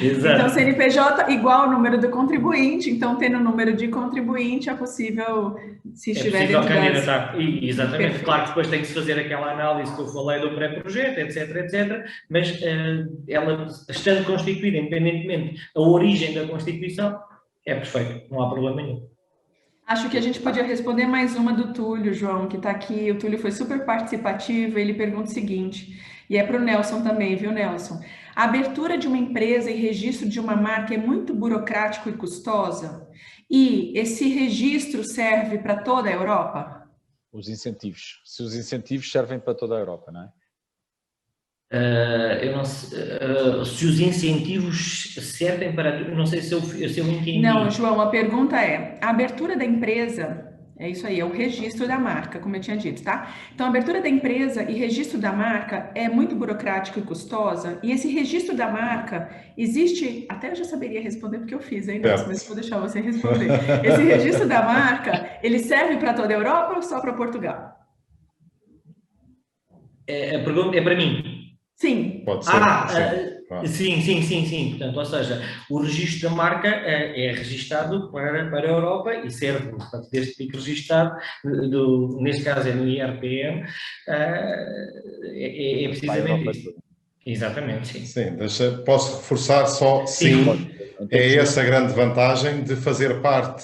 Exato. Então, CNPJ igual ao número do contribuinte. Então, tendo o número de contribuinte, é possível, se estiver dentro candidatar. Exatamente. Perfeito. Claro que depois tem que se fazer aquela análise que eu falei do pré-projeto, etc. Mas ela, estando constituída, independentemente da origem da Constituição, é perfeito. Não há problema nenhum. Acho que a gente podia responder mais uma do Túlio, João, que está aqui. O Túlio foi super participativo, ele pergunta o seguinte, e é para o Nelson também, viu, Nelson? A abertura de uma empresa e registro de uma marca é muito burocrático e custosa? E esse registro serve para toda a Europa? Os incentivos. Se os incentivos servem para toda a Europa, não é? Eu não sei, se os incentivos servem para... Eu não sei se eu entendi. Não, João, a pergunta é, a abertura da empresa, é isso aí, é o registro da marca, como eu tinha dito, tá? Então, a abertura da empresa e registro da marca é muito burocrático e custosa, e esse registro da marca existe, até eu já saberia responder porque eu fiz, hein, mas vou deixar você responder. Esse registro da marca, ele serve para toda a Europa ou só para Portugal? A pergunta é para mim. Sim. Pode ser. Sim. Portanto, ou seja, o registro da marca é registado para a Europa e serve, portanto, desde que fique registado, neste caso é no IRPM, é precisamente isso. Exatamente, sim. Sim, posso reforçar só, sim, é essa a grande vantagem de fazer parte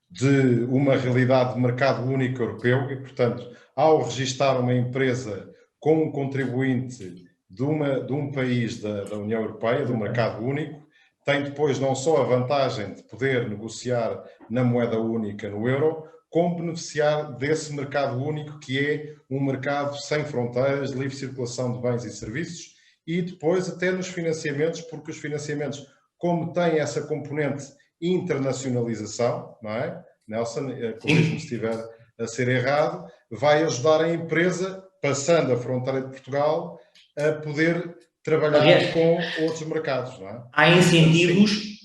de uma realidade de mercado único europeu e, portanto, ao registar uma empresa como um contribuinte de um país da União Europeia, do mercado único, tem depois não só a vantagem de poder negociar na moeda única, no euro, como beneficiar desse mercado único, que é um mercado sem fronteiras, livre circulação de bens e serviços, e depois até nos financiamentos, porque os financiamentos, como têm essa componente internacionalização, não é? Nelson, corrija-me se estiver a ser errado, vai ajudar a empresa, passando a fronteira de Portugal, a poder trabalhar com outros mercados, não é? Há incentivos,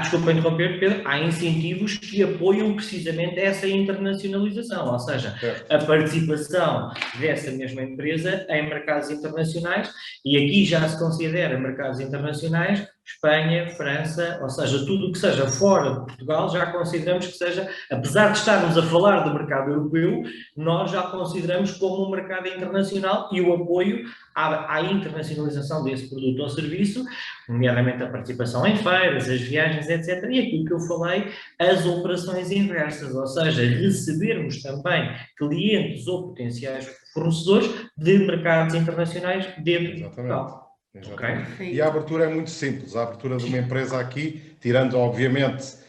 desculpa interromper, Pedro, há incentivos que apoiam precisamente essa internacionalização, ou seja, a participação dessa mesma empresa em mercados internacionais, e aqui já se considera mercados internacionais, Espanha, França, ou seja, tudo o que seja fora de Portugal, já consideramos que seja, apesar de estarmos a falar do mercado europeu, nós já consideramos como um mercado internacional, e o apoio à internacionalização desse produto ou serviço, nomeadamente a participação em feiras, as viagens, etc. E aquilo que eu falei, as operações inversas, ou seja, recebermos também clientes ou potenciais fornecedores de mercados internacionais dentro de Portugal. Okay? E a abertura é muito simples. A abertura de uma empresa aqui, tirando obviamente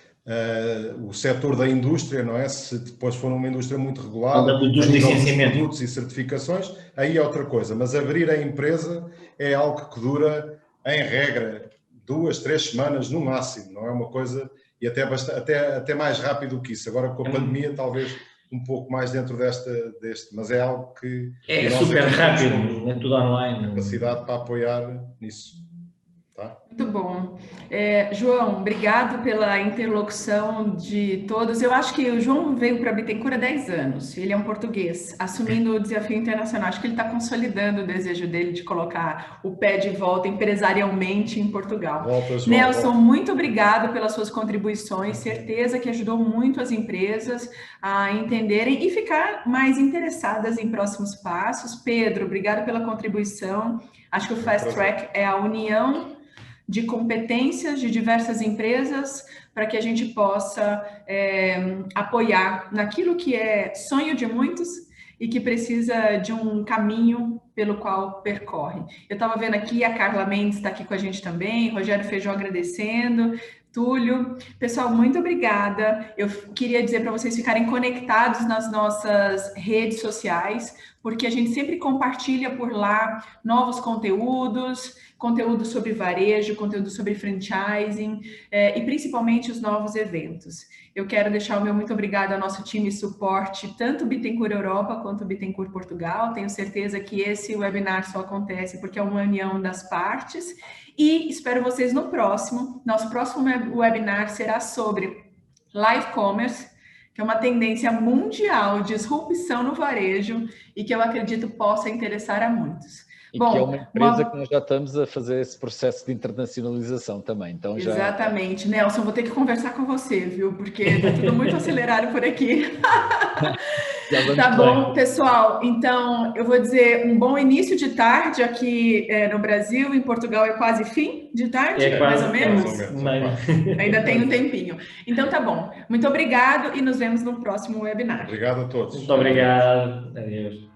o setor da indústria, não é? Se depois for uma indústria muito regulada, dos licenciamentos, produtos e certificações, aí é outra coisa. Mas abrir a empresa é algo que dura, em regra, 2, 3 semanas no máximo. Não é uma coisa, e até mais rápido que isso. Agora com a pandemia talvez um pouco mais dentro deste, mas é algo que... É super rápido, é tudo online. Capacidade para apoiar nisso. Tá? Muito bom. João, obrigado pela interlocução de todos. Eu acho que o João veio para a Bittencourt há 10 anos. Ele é um português, assumindo o desafio internacional. Acho que ele está consolidando o desejo dele de colocar o pé de volta empresarialmente em Portugal. Volta, João, Nelson, muito obrigado pelas suas contribuições. Certeza que ajudou muito as empresas a entenderem e ficar mais interessadas em próximos passos. Pedro, obrigado pela contribuição. Acho que o Fast Track é a união de competências de diversas empresas para que a gente possa apoiar naquilo que é sonho de muitos e que precisa de um caminho pelo qual percorre. Eu estava vendo aqui, a Carla Mendes está aqui com a gente também, Rogério Feijó agradecendo, Túlio. Pessoal, muito obrigada. Eu queria dizer para vocês ficarem conectados nas nossas redes sociais, porque a gente sempre compartilha por lá novos conteúdos, conteúdo sobre varejo, conteúdo sobre franchising e principalmente os novos eventos. Eu quero deixar o meu muito obrigado ao nosso time de suporte, tanto Bittencourt Europa quanto Bittencourt Portugal. Tenho certeza que esse webinar só acontece porque é uma união das partes. E espero vocês no próximo. Nosso próximo webinar será sobre Live Commerce, que é uma tendência mundial de disrupção no varejo e que eu acredito possa interessar a muitos. E que é uma empresa que nós já estamos a fazer esse processo de internacionalização também. Então já... Exatamente. Nelson, vou ter que conversar com você, viu? Porque está tudo muito acelerado por aqui. Tá bom, pessoal. Então, eu vou dizer um bom início de tarde aqui no Brasil. Em Portugal é quase fim de tarde, mais ou menos? Ainda tem um tempinho. Então, tá bom. Muito obrigado e nos vemos no próximo webinar. Obrigado a todos. Muito obrigado. Adeus.